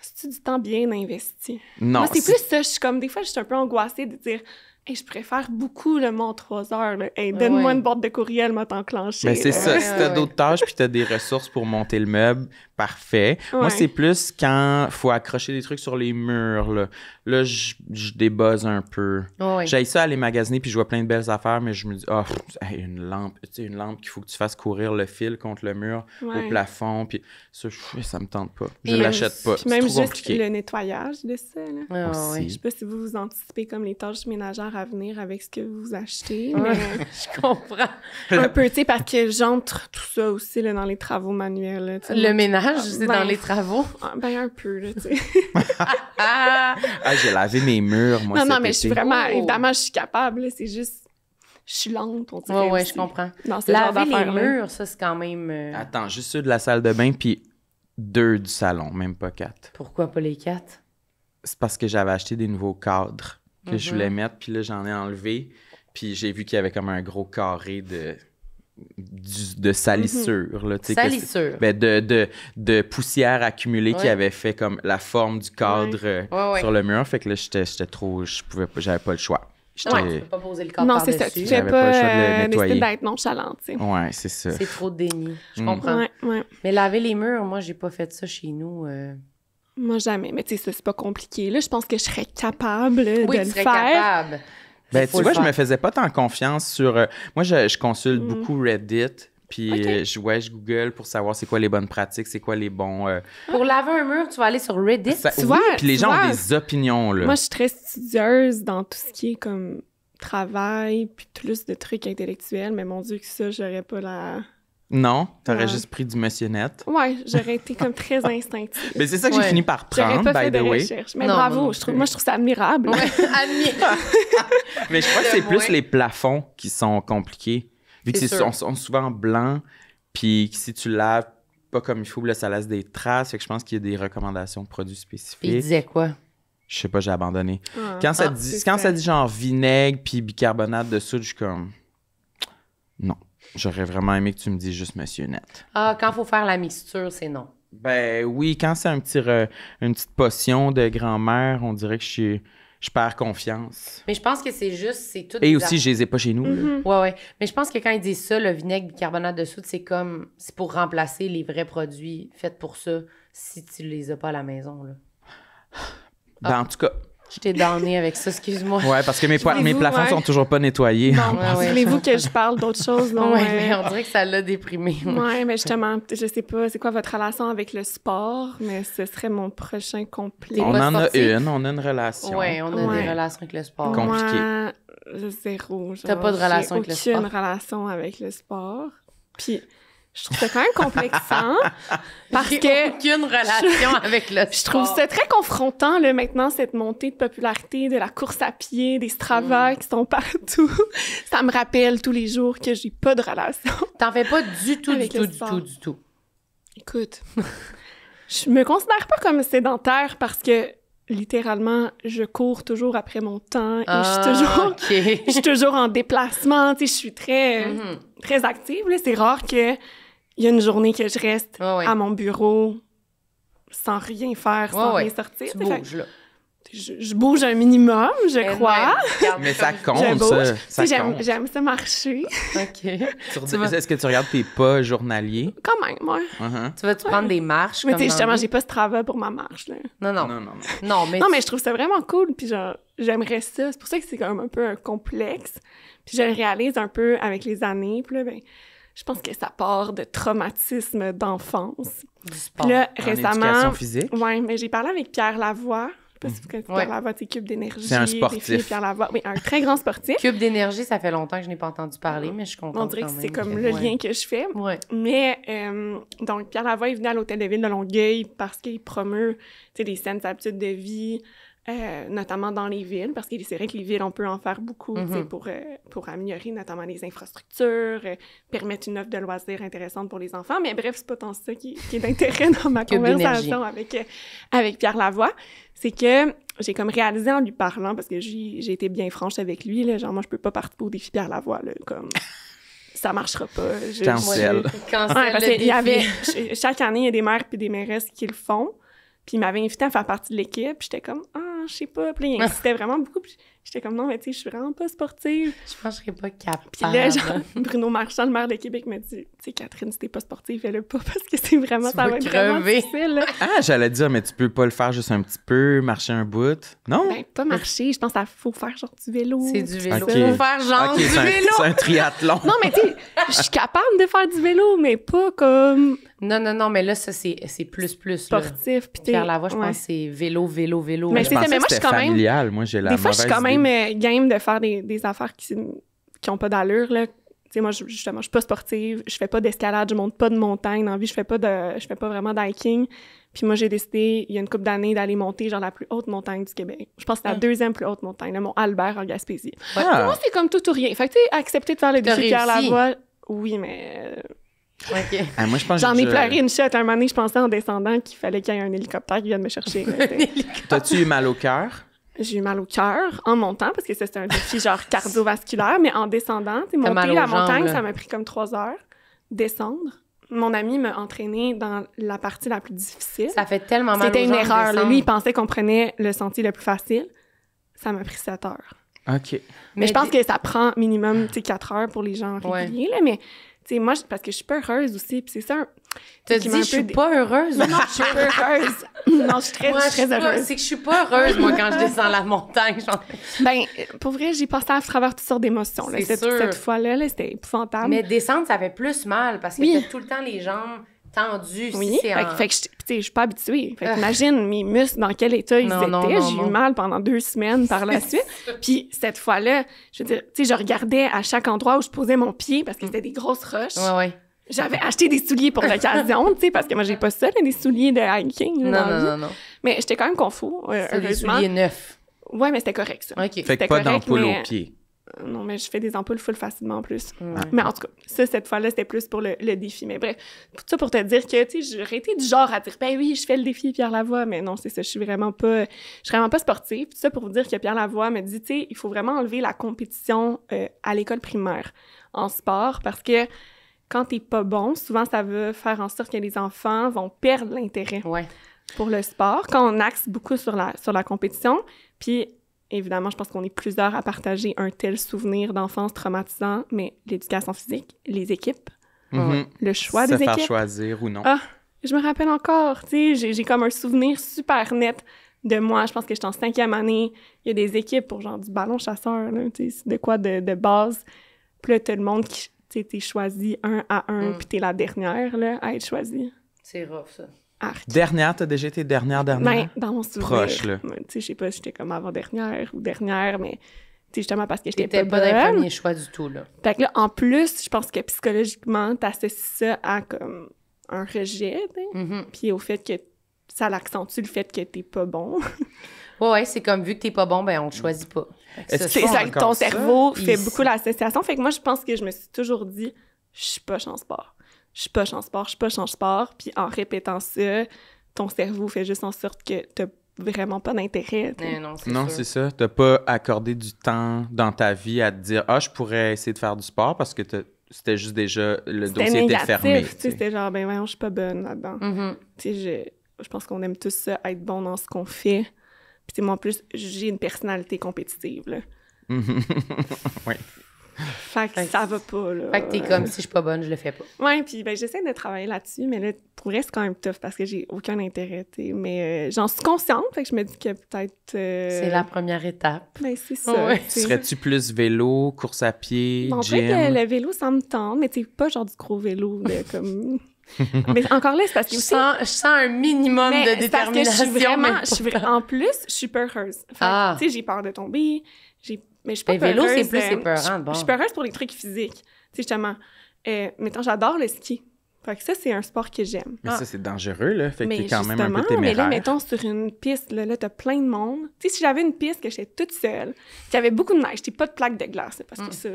c'est du temps bien investi. Non, Moi, c'est plus ça. Je suis comme, des fois, je suis un peu angoissée de dire, hey, je préfère beaucoup le mon 3 heures. Là. Hey, donne-moi Ouais. une boîte de courriel, m'a t'enclenché. Ben, c'est là. ça. Ouais, Si ouais, t'as ouais. d'autres tâches puis t'as des ressources pour monter le meuble, parfait. Moi, Ouais. c'est plus quand faut accrocher des trucs sur les murs, là. Là, je débuzz un peu. Ouais. J'aille ça aller magasiner puis je vois plein de belles affaires, mais je me dis, une lampe, tu sais, une lampe qu'il faut que tu fasses courir le fil contre le mur Ouais. au plafond, puis ça me tente pas. Je Et l'achète pas. Puis C'est même trop juste compliqué. le nettoyage de ça. Là. Ah, Aussi. ouais. Je sais pas si vous anticipez comme les tâches ménagères heures à venir avec ce que vous achetez. Mais Je comprends. un peu, tu sais, parce que j'entre tout ça aussi là, dans les travaux manuels. Là, Le ménage, c'est dans les travaux. Ben, un peu, là, tu sais. J'ai lavé mes murs, moi, Non, mais je suis vraiment... Oh. Évidemment, je suis capable, là, c'est juste... Je suis lente, on dirait. Ouais, aussi. je comprends. Dans ce genre Laver les d'affaires-là. murs, ça, c'est quand même... Attends, juste ceux de la salle de bain, puis 2 du salon, même pas 4. Pourquoi pas les 4? C'est parce que j'avais acheté des nouveaux cadres que je voulais mettre, puis là, j'en ai enlevé, puis j'ai vu qu'il y avait comme un gros carré de salissure. Là, tu sais, Salissure. de poussière accumulée qui avait fait comme la forme du cadre sur le mur. Fait que là, j'étais trop... J'avais pas le choix. Tu peux pas poser le corps Non, par-dessus. c'est ça. Tu fais J'avais pas le choix de le pas nettoyer. décider d'être nonchalante, tu sais. Ouais, c'est ça. C'est trop de déni. Je comprends. Ouais. Mais laver les murs, moi, j'ai pas fait ça chez nous. Moi, jamais. Mais tu sais, ça, c'est pas compliqué. Là, je pense que je serais capable de Oui, le tu serais faire. capable. Ben, Faut tu vois, le je me faire. faisais pas tant confiance sur... moi, je consulte beaucoup Reddit, puis Ok. je Google pour savoir c'est quoi les bonnes pratiques, c'est quoi les bons... Pour laver un mur, tu vas aller sur Reddit. oui, vois, puis les tu gens ont vois. des opinions, là. Moi, je suis très studieuse dans tout ce qui est comme travail, puis plus de trucs intellectuels. Mais mon Dieu, que ça, j'aurais pas la... Non, t'aurais Ouais. juste pris du Monsieur Net. Ouais, j'aurais été comme très instinctive. Mais c'est ça que j'ai Ouais. fini par J'aurais prendre, pas fait by de the way. recherche. Mais Non, moi non bravo, plus. moi, je trouve ça admirable. Ouais, admire. Mais je crois que c'est Le plus moins. les plafonds qui sont compliqués. Vu que C'est c'est sûr. sont souvent blancs, puis que si tu laves pas comme il faut, là, ça laisse des traces. Fait que je pense qu'il y a des recommandations de produits Il spécifiques. disait quoi? Je sais pas, j'ai abandonné. Ah. Quand ça Ah, dit, c'est quand ça. ça dit genre vinaigre puis bicarbonate de soude, je suis comme... Non. J'aurais vraiment aimé que tu me dises juste Monsieur Net. Ah, quand faut faire la mixture, c'est non. Ben oui, quand c'est une petite potion de grand-mère, on dirait que je perds confiance. Mais je pense que c'est tout. Et des aussi, je les ai pas chez nous. là. Mhm. Ouais. Mais je pense que quand ils disent ça, le vinaigre bicarbonate de soude, c'est pour remplacer les vrais produits faits pour ça si tu les as pas à la maison, là. Ben, en tout cas, Je t'ai donné avec ça, excuse-moi. ouais, parce que mes Voulez-vous, plafonds ouais. sont toujours pas nettoyés. Non, Ouais, voulez-vous que je parle d'autre chose? Non, Ouais, mais on dirait que ça l'a déprimé. Ouais, mais justement, je sais pas, c'est quoi votre relation avec le sport, mais ce serait mon prochain complet. T'es On pas en a sportif? on a une relation. Ouais, on a Ouais. des relations avec le sport. Compliqué. Moi, zéro. T'as pas de relation avec le sport? Aucune relation avec le sport. Puis, je trouve ça quand même complexant parce J'ai que aucune relation avec le sport. je trouve ça très confrontant, là, maintenant, cette montée de popularité de la course à pied, des Strava qui sont partout. Ça me rappelle tous les jours que j'ai pas de relation. T'en fais pas du tout, Avec le du sport. tout. Écoute, je me considère pas comme sédentaire parce que, littéralement, je cours toujours après mon temps et je suis toujours en déplacement, tu sais, je suis très, Mhm. très active, là. C'est rare qu'il y a une journée que je reste Ouais. à mon bureau sans rien faire, sans Ouais. rien sortir. Tu tu sais. Fait bouges, là. que je bouge un minimum, je crois. Mais ça Je compte, bouge. ça. Tu Ça sais, compte. j'aime ça marcher. OK. Est-ce que tu regardes tes pas journaliers? Quand même, ouais. Uh-huh. Tu vas-tu prendre des marches? Mais comme tu sais, dans justement, la j'ai pas ce travail pour ma marche, là. vie? Non. Non. Non, mais... Non, mais je trouve ça vraiment cool, puis genre, j'aimerais ça. C'est pour ça que c'est comme un peu un complexe. Puis je le réalise un peu avec les années, puis là, ben, je pense que ça part de traumatisme d'enfance. du sport. Puis là, En récemment... éducation physique? Ouais, mais j'ai parlé avec Pierre Lavoie. Je sais pas si vous connaissez Ouais. Pierre Lavoie, c'est Cube d'énergie. C'est un des filles, sportif. Pierre Lavoie. Oui, un très grand sportif. Cube d'énergie, ça fait longtemps que je n'ai pas entendu parler, mais je suis contente On dirait que quand c'est même comme que- le ouais. lien que je fais. Ouais. Mais, donc, Pierre Lavoie est venu à l'Hôtel de Ville de Longueuil parce qu'il promeut, tu sais, des saines habitudes de vie, notamment dans les villes, parce que c'est vrai que les villes, on peut en faire beaucoup, tu sais, pour améliorer notamment les infrastructures, permettre une offre de loisirs intéressante pour les enfants. Mais bref, c'est pas tant ça qui est d'intérêt dans ma Cube conversation avec Pierre Lavoie. C'est que j'ai comme réalisé en lui parlant, parce que j'ai été bien franche avec lui, là, genre, moi, je peux pas participer au défi Pierre Lavoie, là, comme... Ça marchera pas. Cancel. Cancel Ouais, parce le qu'il y avait... défi. Chaque année, il y a des maires puis des mairesses qui le font. Puis il m'avait invité à faire partie de l'équipe. Puis j'étais comme, je sais pas. Puis là, il insistait vraiment beaucoup. Puis j'étais comme, non, mais tu sais, je suis vraiment pas sportive. Je pense que je serais pas capable. Puis là, genre, Bruno Marchand, le maire de Québec, me dit, sais, Catherine, si t'es pas sportive, fais-le pas parce que c'est vraiment, Tu ça vas va être vraiment crever. difficile. Là. Ah, j'allais dire, mais tu peux pas le faire juste un petit peu, marcher un bout? Non? Ben, pas marcher, je pense qu'il faut faire genre du vélo. C'est du vélo. Ok. Faut faire genre Ok, du vélo. c'est un triathlon. Non, mais tu sais, je suis capable de faire du vélo, mais pas comme Non, mais là, ça, c'est plus. Là. sportif. Puis Pierre Lavoie, je pense que c'est vélo. Mais Je c'est ça, pensais mais moi, que je suis quand c'était même... familial. Moi, j'ai la Des fois, je suis mauvaise quand idée. même game de faire des affaires qui ont pas d'allure, là. Tu sais, moi, justement, je suis pas sportive, je fais pas d'escalade, je monte pas de montagne. Dans la vie, je fais pas vraiment d'hiking. Puis moi, j'ai décidé, il y a une couple d'années, d'aller monter, genre, la plus haute montagne du Québec. Je pense que c'est la deuxième plus haute montagne, le Mont Albert, en Gaspésie. Ah. Moi, c'est comme tout ou rien. Fait que, tu sais, accepter de faire le T'as défi Pierre réussi. Lavoie, oui, mais... OK. Ah, moi, je pense J'en que ai pleuré une shot. Un moment donné, je pensais en descendant qu'il fallait qu'il y ait un hélicoptère qui vienne me chercher. T'as-tu eu mal au cœur? J'ai eu mal au cœur en montant, parce que ça, c'était un défi genre cardiovasculaire, mais en descendant, tu sais, T'as monter mal aux la jambes, montagne, là. ça m'a pris comme 3 heures. Descendre. Mon ami m'a entraînée dans la partie la plus difficile. Ça fait tellement mal aux C'était une jambes erreur. là. descendre. Lui, il pensait qu'on prenait le sentier le plus facile. Ça m'a pris 7 heures. OK. Mais je pense que ça prend minimum, tu sais, 4 heures pour les gens réguliers, là, mais... Tu sais, moi, parce que je suis pas heureuse aussi, puis c'est ça... T'as qui dit, m'a un je suis peu pas heureuse. Non, je suis pas heureuse. Non, je suis très, Moi, je suis très heureuse. c'est que je suis pas heureuse, moi, quand je descends la montagne. Genre. Ben, pour vrai, j'ai passé à travers toutes sortes d'émotions. là. C'est sûr. Cette fois-là, là, c'était épouvantable. Mais descendre, ça fait plus mal parce que Oui. t'as tout le temps les jambes tendues. Oui, Si c'est fait que tu sais, je suis pas habituée. Fait que imagine mes muscles, dans quel état ils Non, non, étaient. non, J'ai non. eu mal pendant 2 semaines par la suite. Puis cette fois-là, je veux dire, tu sais, je regardais à chaque endroit où je posais mon pied parce que c'était des grosses roches. Ouais. J'avais acheté des souliers pour l'occasion, tu sais, parce que moi, j'ai pas ça, là, des souliers de hiking. là, dans la vie. Non. Mais j'étais quand même confus, C'est des heureusement. souliers neufs. Ouais, mais c'était correct, ça. OK. Fait que C'était pas correct, d'ampoule mais- aux pieds. Non, mais je fais des ampoules full facilement en plus. Ouais. Mais en tout cas, ça, cette fois-là, c'était plus pour le défi. Mais bref, tout ça pour te dire que, tu sais, j'aurais été du genre à dire, ben oui, je fais le défi Pierre Lavoie, mais non, c'est ça, je suis vraiment pas sportive. Tout ça pour vous dire que Pierre Lavoie me dit, tu sais, il faut vraiment enlever la compétition à l'école primaire en sport parce que quand t'es pas bon, souvent, ça va faire en sorte que les enfants vont perdre l'intérêt Ouais. pour le sport, quand on axe beaucoup sur la compétition. Puis, évidemment, je pense qu'on est plusieurs à partager un tel souvenir d'enfance traumatisant, mais l'éducation physique, les équipes, Mhm. le choix Se des faire équipes. choisir ou non. Ah, je me rappelle encore, tu sais, j'ai comme un souvenir super net de moi. Je pense que j'étais en 5e année. Il y a des équipes pour genre du ballon chasseur, là, tu sais, c'est de quoi de base. Puis là, t'as le monde qui, tu sais, t'es choisi 1 à 1, puis t'es la dernière, là, à être choisie. C'est rough, ça. Arc. Dernière, t'as déjà été dernière? Ben, dans mon souvenir. Proche, là. Tu sais, je sais pas si j'étais comme avant-dernière ou dernière, mais tu sais, justement parce que j'étais T'étais pas pas dans les bonne. premiers choix du tout, là. Fait que là, en plus, je pense que psychologiquement, t'associes ça à comme un rejet, tu sais, Mhm. puis au fait que ça l'accentue le fait que t'es pas bon. Ouais, c'est comme vu que t'es pas bon, ben on te choisit pas. Fait que Est-ce ça, que C'est font ça que encore ton ça? cerveau Ils- fait beaucoup l'association. Fait que moi, je pense que je me suis toujours dit, je suis poche en sport. Je suis poche en sport, je suis poche en sport. Puis en répétant ça, ton cerveau fait juste en sorte que t'as vraiment pas d'intérêt. tu sais. Non, c'est Non, sûr. c'est ça. T'as pas accordé du temps dans ta vie à te dire « Ah, je pourrais essayer de faire du sport » parce que c'était juste déjà... Le C'était dossier était négatif, fermé. tu sais, c'était genre, ben voyons, je suis pas bonne là-dedans. Mhm. Tu sais, je pense qu'on aime tous ça, être bon dans ce qu'on fait. Puis tu sais, moi, en plus, j'ai une personnalité compétitive, là. Oui. Fait que Fait que- ça va pas, là. Fait que t'es comme, si je suis pas bonne, je le fais pas. Ouais, puis ben, j'essaie de travailler là-dessus, mais là, pour vrai, c'est quand même tough parce que j'ai aucun intérêt, tu sais. Mais j'en suis consciente, fait que je me dis que peut-être... C'est la première étape. Ben, c'est ça. Ouais. tu sais. Serais-tu plus vélo, course à pied, Bon, gym? peut-être que le vélo, ça me tente, mais tu sais, pas genre du gros vélo, de, comme... Mais encore là, c'est parce que Je aussi... sens un minimum Mais de c'est parce que je détermination. suis vraiment... mais Je suis pas- en plus, je suis peureuse. Fait que, Ah. tu sais, j'ai peur de tomber, mais je suis pas Ben, vélo, peureuse. c'est plus épeurant, bon. Je suis peureuse pour les trucs physiques. Tu sais, justement, mettons, j'adore le ski. Fait que ça, c'est un sport que j'aime. Mais ça, c'est dangereux, là. Fait que Mais t'es quand même un peu justement, mais là, téméraire. mettons, sur une piste, là t'as plein de monde. Tu sais, si j'avais une piste que j'étais toute seule, qu'il y avait beaucoup de neige, t'sais, pas de plaque de glace, parce que ça,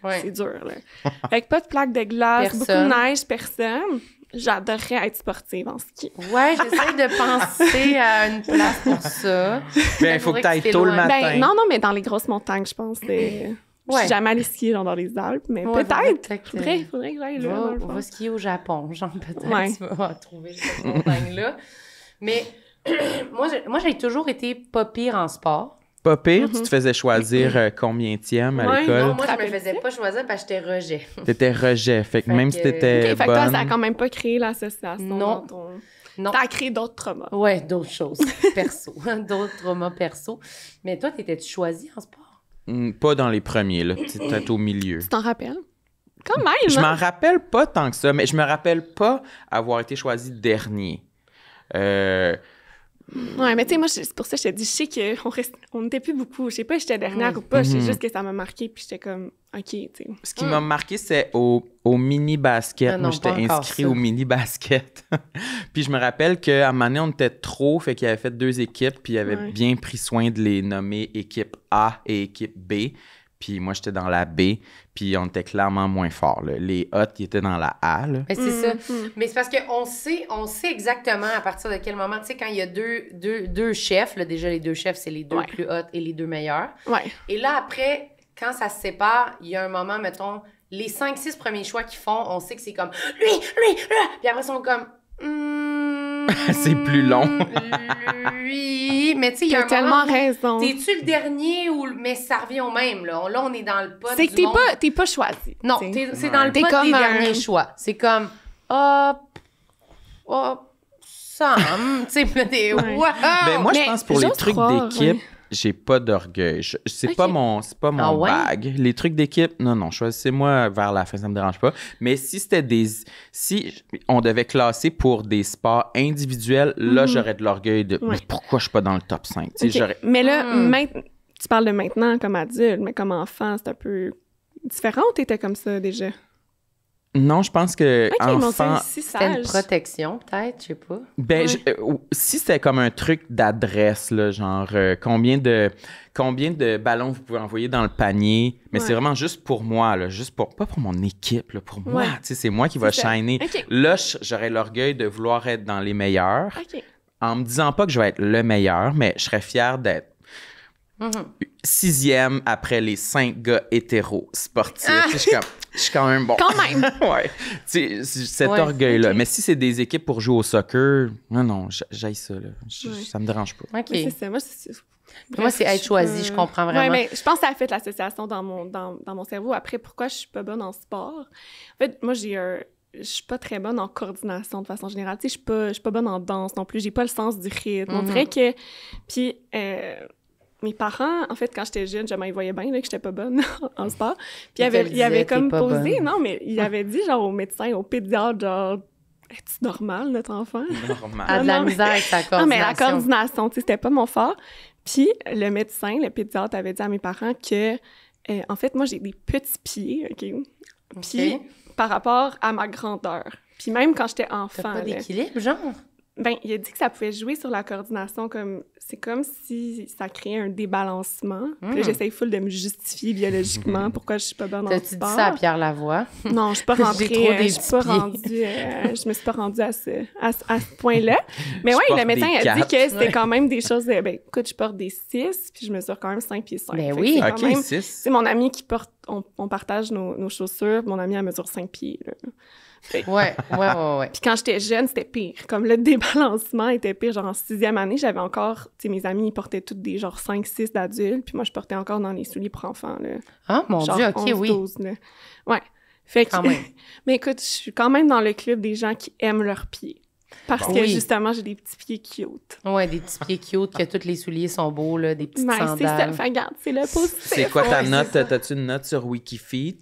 Ouais. c'est dur, là. Fait que pas de plaque de glace, beaucoup Personne. de neige, personne. J'adorerais être sportive en ski. Ouais, j'essaie de penser à une place pour ça. Ben, il faut que t'ailles tôt le matin. Ben, non, mais dans les grosses montagnes, je pense. Je Ouais. suis jamais allée skier genre, dans les Alpes, mais Ouais, peut-être. Faudrait que j'aille là. dans le On fond. va skier au Japon, genre peut-être Ouais. tu vas trouver cette montagne-là. Mais moi, j'ai toujours été pas pire en sport. Pas pire, tu te faisais choisir combienième à l'école? Non, moi, je me faisais pas choisir parce que j'étais rejet. T'étais rejet, fait que même si t'étais Fait que bonne... toi, ça a quand même pas créé l'association Non. dans ton... Non. Ça a créé d'autres traumas. Ouais, d'autres choses, perso. D'autres traumas perso. Mais toi, t'étais-tu choisie en sport? Pas dans les premiers, là. T'étais au milieu. Tu t'en rappelles? Quand même, Je hein? m'en rappelle pas tant que ça, mais je me rappelle pas avoir été choisi dernier. Ouais, mais tu sais, moi, c'est pour ça que je te dis, je sais qu'on n'était plus beaucoup. Je sais pas si j'étais dernière ou pas, je sais juste que ça m'a marqué, puis j'étais comme, OK, tu sais. Ce qui m'a marqué, c'est au mini-basket. Ah non, Moi, j'étais pas encore inscrit ça. au mini-basket. Puis je me rappelle qu'à un moment donné, on était trop, fait qu'il avait fait 2 équipes, puis il avait bien pris soin de les nommer équipe A et équipe B. Puis moi, j'étais dans la B, puis on était clairement moins forts. Là. Les hot, ils étaient dans la A. Là. Mais c'est ça. Mais c'est parce qu'on sait exactement à partir de quel moment, tu sais, quand il y a deux chefs, là, déjà les 2 chefs, c'est les 2 plus hot et les 2 meilleurs. Ouais. Et là, après, quand ça se sépare, il y a un moment, mettons, les 5-6 premiers choix qu'ils font, on sait que c'est comme lui, puis après, ils sont comme C'est plus long. Lui, mais tu sais, il y a T'as tellement raison. T'es-tu le dernier ou mais ça revient au même là. Là, on est dans le pot. C'est que t'es pas choisi. Non, t'sais. c'est dans le T'es pot comme des un- derniers choix. C'est comme Sam, tu sais, t'es wow. Ben, moi, je Mais pense pour les j'ose trucs croire, d'équipe, j'ai pas d'orgueil. C'est pas mon Ah ouais? bag. Les trucs d'équipe, non, choisissez-moi vers la fin, ça me dérange pas. Mais si on devait classer pour des sports individuels, là, j'aurais de l'orgueil de mais pourquoi je suis pas dans le top 5? Tu sais, Ok. Mais là, tu parles de maintenant comme adulte, mais comme enfant, c'est un peu différent ou t'étais comme ça déjà? Non, je pense que Ok, mon enfant... Dieu, si C'était une sage. protection, peut-être, je sais pas. Ben, si c'était comme un truc d'adresse, là, genre combien de ballons vous pouvez envoyer dans le panier, mais c'est vraiment juste pour moi, là, pas pour mon équipe, là, pour moi. Ouais. Tu sais, c'est moi qui va C'est ça. shiner. Ok. Là, j'aurais l'orgueil de vouloir être dans les meilleurs, OK. en me disant pas que je vais être le meilleur, mais je serais fier d'être 6e après les 5 gars hétéros sportifs. Tu sais, je suis quand même bon. Quand même! Ouais. Tu sais, cet Ouais, orgueil-là. ok. Mais si c'est des équipes pour jouer au soccer, non, j'haïs ça, là. Ça me dérange pas. OK. Mais c'est ça. Moi, Moi, c'est être choisi, je comprends vraiment. Ouais, mais je pense que ça a fait l'association dans mon cerveau. Après, pourquoi je suis pas bonne en sport? En fait, moi, je suis pas très bonne en coordination de façon générale. Tu sais, je suis pas bonne en danse non plus. J'ai pas le sens du rythme. On dirait que... Puis, mes parents, en fait, quand j'étais jeune, ils voyaient bien là, que j'étais pas bonne en sport. Puis, ils avaient comme t'es pas posé... bonne. Non, mais ils avaient dit, genre, au médecin, au pédiatre, genre... Es-tu normal, notre enfant? Normal. À de la non, mais- misère avec sa coordination. Non, mais la coordination, tu sais, c'était pas mon fort. Puis le médecin, le pédiatre, avait dit à mes parents que, en fait, moi, j'ai des petits pieds, OK? Puis par rapport à ma grandeur. Puis même quand j'étais T'as enfant, pas là, d'équilibre, genre? ben, il a dit que ça pouvait jouer sur la coordination, comme c'est comme si ça créait un débalancement. Puis là, j'essaye full de me justifier biologiquement pourquoi je suis pas bonne en T'as-tu dit sport. ça à Pierre Lavoie? Non, je suis pas J'ai rentrée, trop des je suis pas petits rendue, je me suis pas rendue à ce point-là. Mais Je ouais, porte le médecin des a dit 4. que c'était quand même des choses de, ben, écoute, je porte des 6, puis je mesure quand même 5 pieds 5. Ben Fait que oui. c'est quand OK, même- 6. C'est mon ami qui porte, on partage nos chaussures, mon ami, elle mesure 5 pieds, là. Ouais. Puis quand j'étais jeune, c'était pire. Comme le débalancement était pire. Genre en 6e année, j'avais encore... Tu sais, mes amis, ils portaient toutes des genre 5-6 d'adultes. Puis moi, je portais encore dans les souliers pour enfants, là. Ah, mon Genre Dieu, OK, 11, oui. 12, là. Ouais. Fait que... Quand même. Mais écoute, je suis quand même dans le club des gens qui aiment leurs pieds. Parce que, Oui. justement, j'ai des petits pieds cute. Ouais, des petits pieds cute, que tous les souliers sont beaux, là, des petites Ouais, c'est ça. sandales. Fait regarde, c'est le positif. C'est quoi ta Ouais, note? c'est ça. T'as-tu une note sur Wikifeet?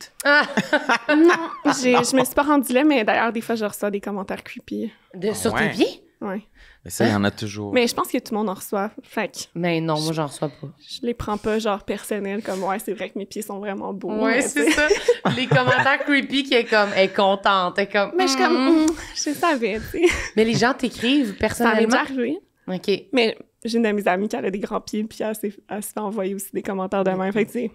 Non, je me suis pas rendue là, mais d'ailleurs, des fois, je reçois des commentaires creepy. Sur ouais. tes pieds? Ouais. Mais ça, il y en a toujours. Mais je pense que tout le monde en reçoit. Fait que Mais non, moi, j'en reçois pas. je les prends pas, genre, personnels, comme, ouais, c'est vrai que mes pieds sont vraiment beaux. Ouais, mais c'est tu sais. ça. Les commentaires creepy qui est comme, elle est contente, elle est comme... Mais je suis comme, je savais, tu sais. Mais les gens t'écrivent Ça m'est déjà personnellement? arrivé. OK. Mais j'ai une de mes amies qui a des grands pieds, puis elle se fait envoyer aussi des commentaires de même. Fait que, tu sais,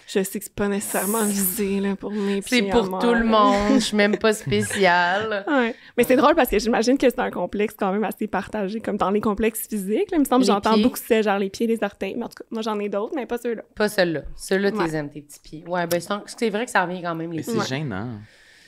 je sais que c'est pas nécessairement visé, là, pour mes pieds. C'est pour à moi, tout le là. monde, je suis même pas spéciale. Ouais. Mais c'est drôle parce que j'imagine que c'est un complexe quand même assez partagé, comme dans les complexes physiques. Là, il me semble que Les j'entends pieds. beaucoup ça, genre les pieds, les orteils. Mais en tout cas, moi, j'en ai d'autres, mais pas ceux-là. Pas ceux-là. Ceux-là, Ouais. t'es aimes, tes petits pieds. Ouais, ben c'est vrai que ça revient quand même, les Mais pieds. c'est Ouais. gênant.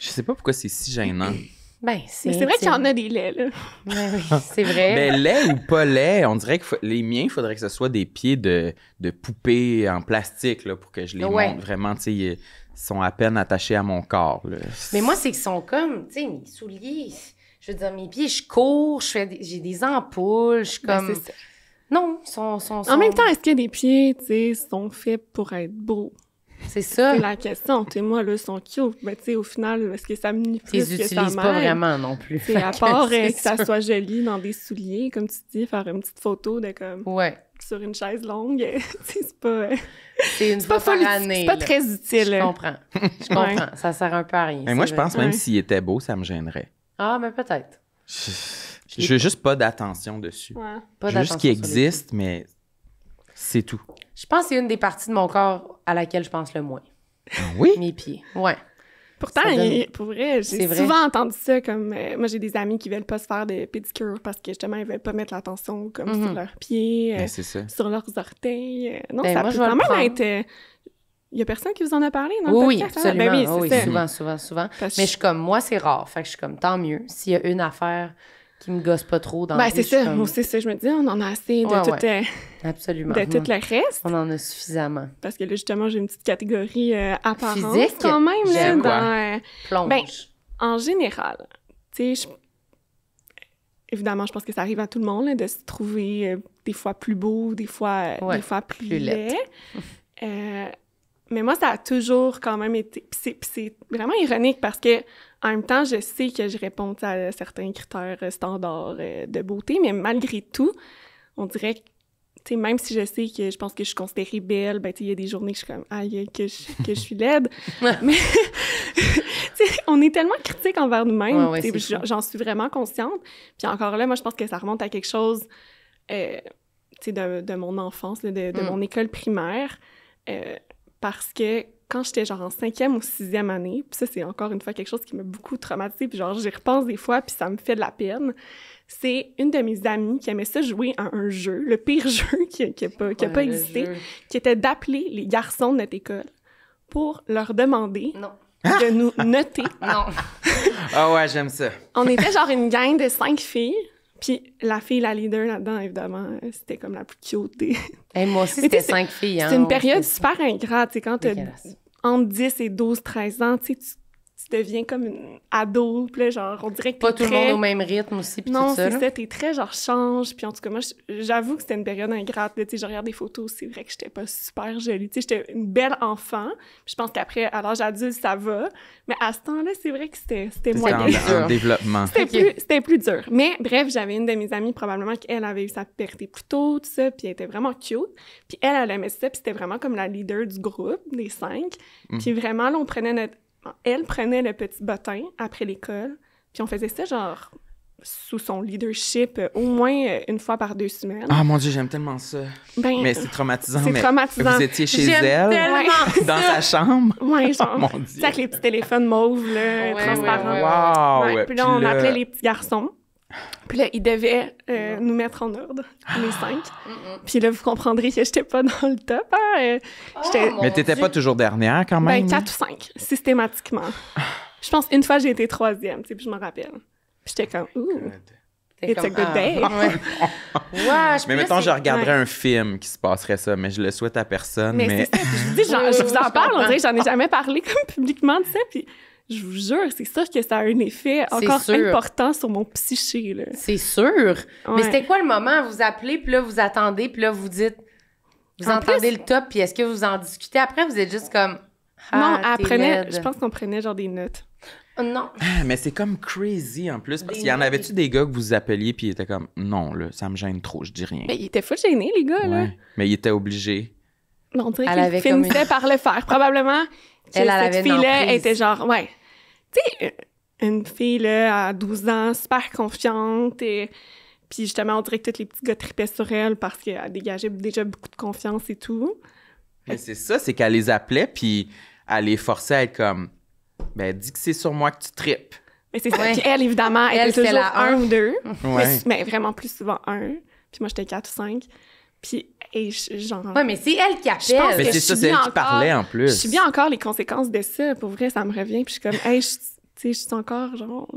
Je sais pas pourquoi c'est si gênant. Ben, c'est vrai qu'il y en a des laits, là. Ben oui, c'est vrai. Ben, lait ou pas lait, on dirait que les miens, il faudrait que ce soit des pieds de poupée en plastique, là, pour que je les monte vraiment, tu sais, ils sont à peine attachés à mon corps, là. Mais moi, c'est qu'ils sont comme, tu sais, mes souliers, je veux dire, mes pieds, je cours, j'ai des ampoules, je suis comme... Ben, c'est ça. Non, sont... En même temps, est-ce que des pieds, tu sais, sont faits pour être beaux? C'est ça. C'est la question. Tu sais, moi, là, ils sont cute. Mais tu sais, au final, est-ce que ça me nuit plus que ça m'aide? Tu les utilises pas vraiment non plus. C'est à part que ça soit joli dans des souliers, comme tu dis, faire une petite photo de comme... Ouais. Sur une chaise longue, c'est pas... C'est une fois par année. C'est pas très utile. Je comprends. Ouais. Ça sert un peu à rien. Mais moi, je pense même s'il était beau, ça me gênerait. Ah, mais peut-être. Je veux juste pas d'attention dessus. Ouais. Pas juste qu'il existe, mais c'est tout. Je pense que c'est une des parties de mon corps à laquelle je pense le moins. Oui? Mes pieds. Ouais. Pourtant, pour vrai, j'ai souvent entendu ça comme... moi, j'ai des amis qui veulent pas se faire de pédicure parce que, justement, ils veulent pas mettre l'attention comme sur leurs pieds, sur leurs orteils. Non, ça peut quand même être... Il y a personne qui vous en a parlé dans le podcast? Absolument. Ben oui, souvent. Mais je suis comme... Moi, c'est rare. Fait que je suis comme, tant mieux. S'il y a une affaire qui me gosse pas trop dans la vie, c'est ça. Comme... Moi aussi, je me dis, on en a assez de Absolument. De tout le reste. On en a suffisamment. Parce que là, justement, j'ai une petite catégorie apparence physique quand même. J'aime là, plonge. Ben, en général, tu sais, évidemment, je pense que ça arrive à tout le monde là, de se trouver des fois plus beau, des fois plus laid. Mais moi, ça a toujours quand même été... Puis c'est vraiment ironique parce que en même temps, je sais que je réponds à certains critères standards de beauté, mais malgré tout, on dirait que, tu sais, même si je sais que je pense que je suis considérée belle, ben, tu sais, il y a des journées que je suis comme, aïe, que je suis laide. Mais, tu sais, on est tellement critique envers nous-mêmes, j'en suis vraiment consciente. Puis encore là, moi, je pense que ça remonte à quelque chose, tu sais, de mon enfance, là, de mon école primaire, parce que quand j'étais genre en 5e ou 6e année, puis ça, c'est encore une fois quelque chose qui m'a beaucoup traumatisée, puis genre, j'y repense des fois, puis ça me fait de la peine. C'est une de mes amies qui aimait ça jouer à un jeu, le pire jeu qui a pas existé, qui était d'appeler les garçons de notre école pour leur demander de nous noter. Non. Ah ouais, j'aime ça. On était genre une gang de 5 filles, puis la fille, la leader là-dedans, évidemment, c'était comme la plus cute des... Hey, moi aussi, c'était 5 filles. C'est une période super ingrate, tu sais, quand t'as entre 10 et 12, 13 ans, tu sais, tu deviens comme une ado, puis là, genre, on dirait que pas tout le monde au même rythme aussi, puis tout ça. Non, c'est ça, t'es très, genre, change, puis en tout cas, moi, j'avoue que c'était une période ingrate, tu sais, je regarde des photos, c'est vrai que j'étais pas super jolie, tu sais, j'étais une belle enfant, puis je pense qu'après, à l'âge adulte, ça va, mais à ce temps-là, c'est vrai que c'était moyen. C'était en développement. C'était plus dur. Mais bref, j'avais une de mes amies, probablement, qu'elle avait eu sa puberté plus tôt, tout ça, puis elle était vraiment cute, puis elle aimait ça, puis c'était vraiment comme la leader du groupe, des 5, puis vraiment, là, elle prenait le petit bottin après l'école, puis on faisait ça, genre, sous son leadership, au moins une fois par 2 semaines. Ah, mon Dieu, j'aime tellement ça. Mais c'est traumatisant. C'est traumatisant. Vous étiez chez elle, dans sa chambre? Oui, genre, oh, mon Dieu. Avec les petits téléphones mauves, là, transparents. Wow! Puis là, on appelait les petits garçons. Puis là, ils devaient nous mettre en ordre, les 5. Puis là, vous comprendrez que j'étais pas dans le top. Hein? Mais t'étais pas toujours dernière, quand même? Ben, 4 ou 5, systématiquement. Je pense une fois, j'ai été 3e, tu sais, puis je m'en rappelle. Puis j'étais comme, ouh, it's a good day. Mais mettons, je regarderais un film qui se passerait ça, mais je le souhaite à personne. Mais c'est ça. Je vous dis, je vous en parle, on dirait que j'en ai jamais parlé comme publiquement de ça, puis... Je vous jure, c'est sûr que ça a un effet encore important sur mon psyché, là. C'est sûr. Ouais. Mais c'était quoi le moment? Vous appelez, puis là, vous attendez, puis là, vous dites... Vous entendez le top, puis est-ce que vous en discutez? Après, vous êtes juste comme... non, je pense qu'on prenait genre des notes. Non. Mais c'est comme crazy, en plus. Parce qu'il y en avait-tu des gars que vous appeliez, puis ils étaient comme... Non, là, ça me gêne trop, je dis rien. Mais ils étaient fou gênés, les gars, là. Mais ils étaient obligés. On dirait qu'ils finissaient par le faire. Probablement, cette fille-là était genre... Ouais. Tu sais, une fille, là, à 12 ans, super confiante, et puis justement, on dirait que tous les petits gars tripaient sur elle parce qu'elle dégageait déjà beaucoup de confiance et tout. Mais c'est ça, c'est qu'elle les appelait, puis elle les forçait à être comme, ben, dis que c'est sur moi que tu tripes. Mais c'est ça. Puis elle, évidemment, elle était toujours 1 ou 2, ouais. mais vraiment plus souvent 1. Puis moi, j'étais 4 ou 5. Puis, genre... Ouais, mais c'est elle qui appelle. Mais c'est ça, c'est elle qui parlait, en plus. Je subis encore les conséquences de ça. Pour vrai, ça me revient. Puis je suis comme, hey, tu sais, je suis encore, genre...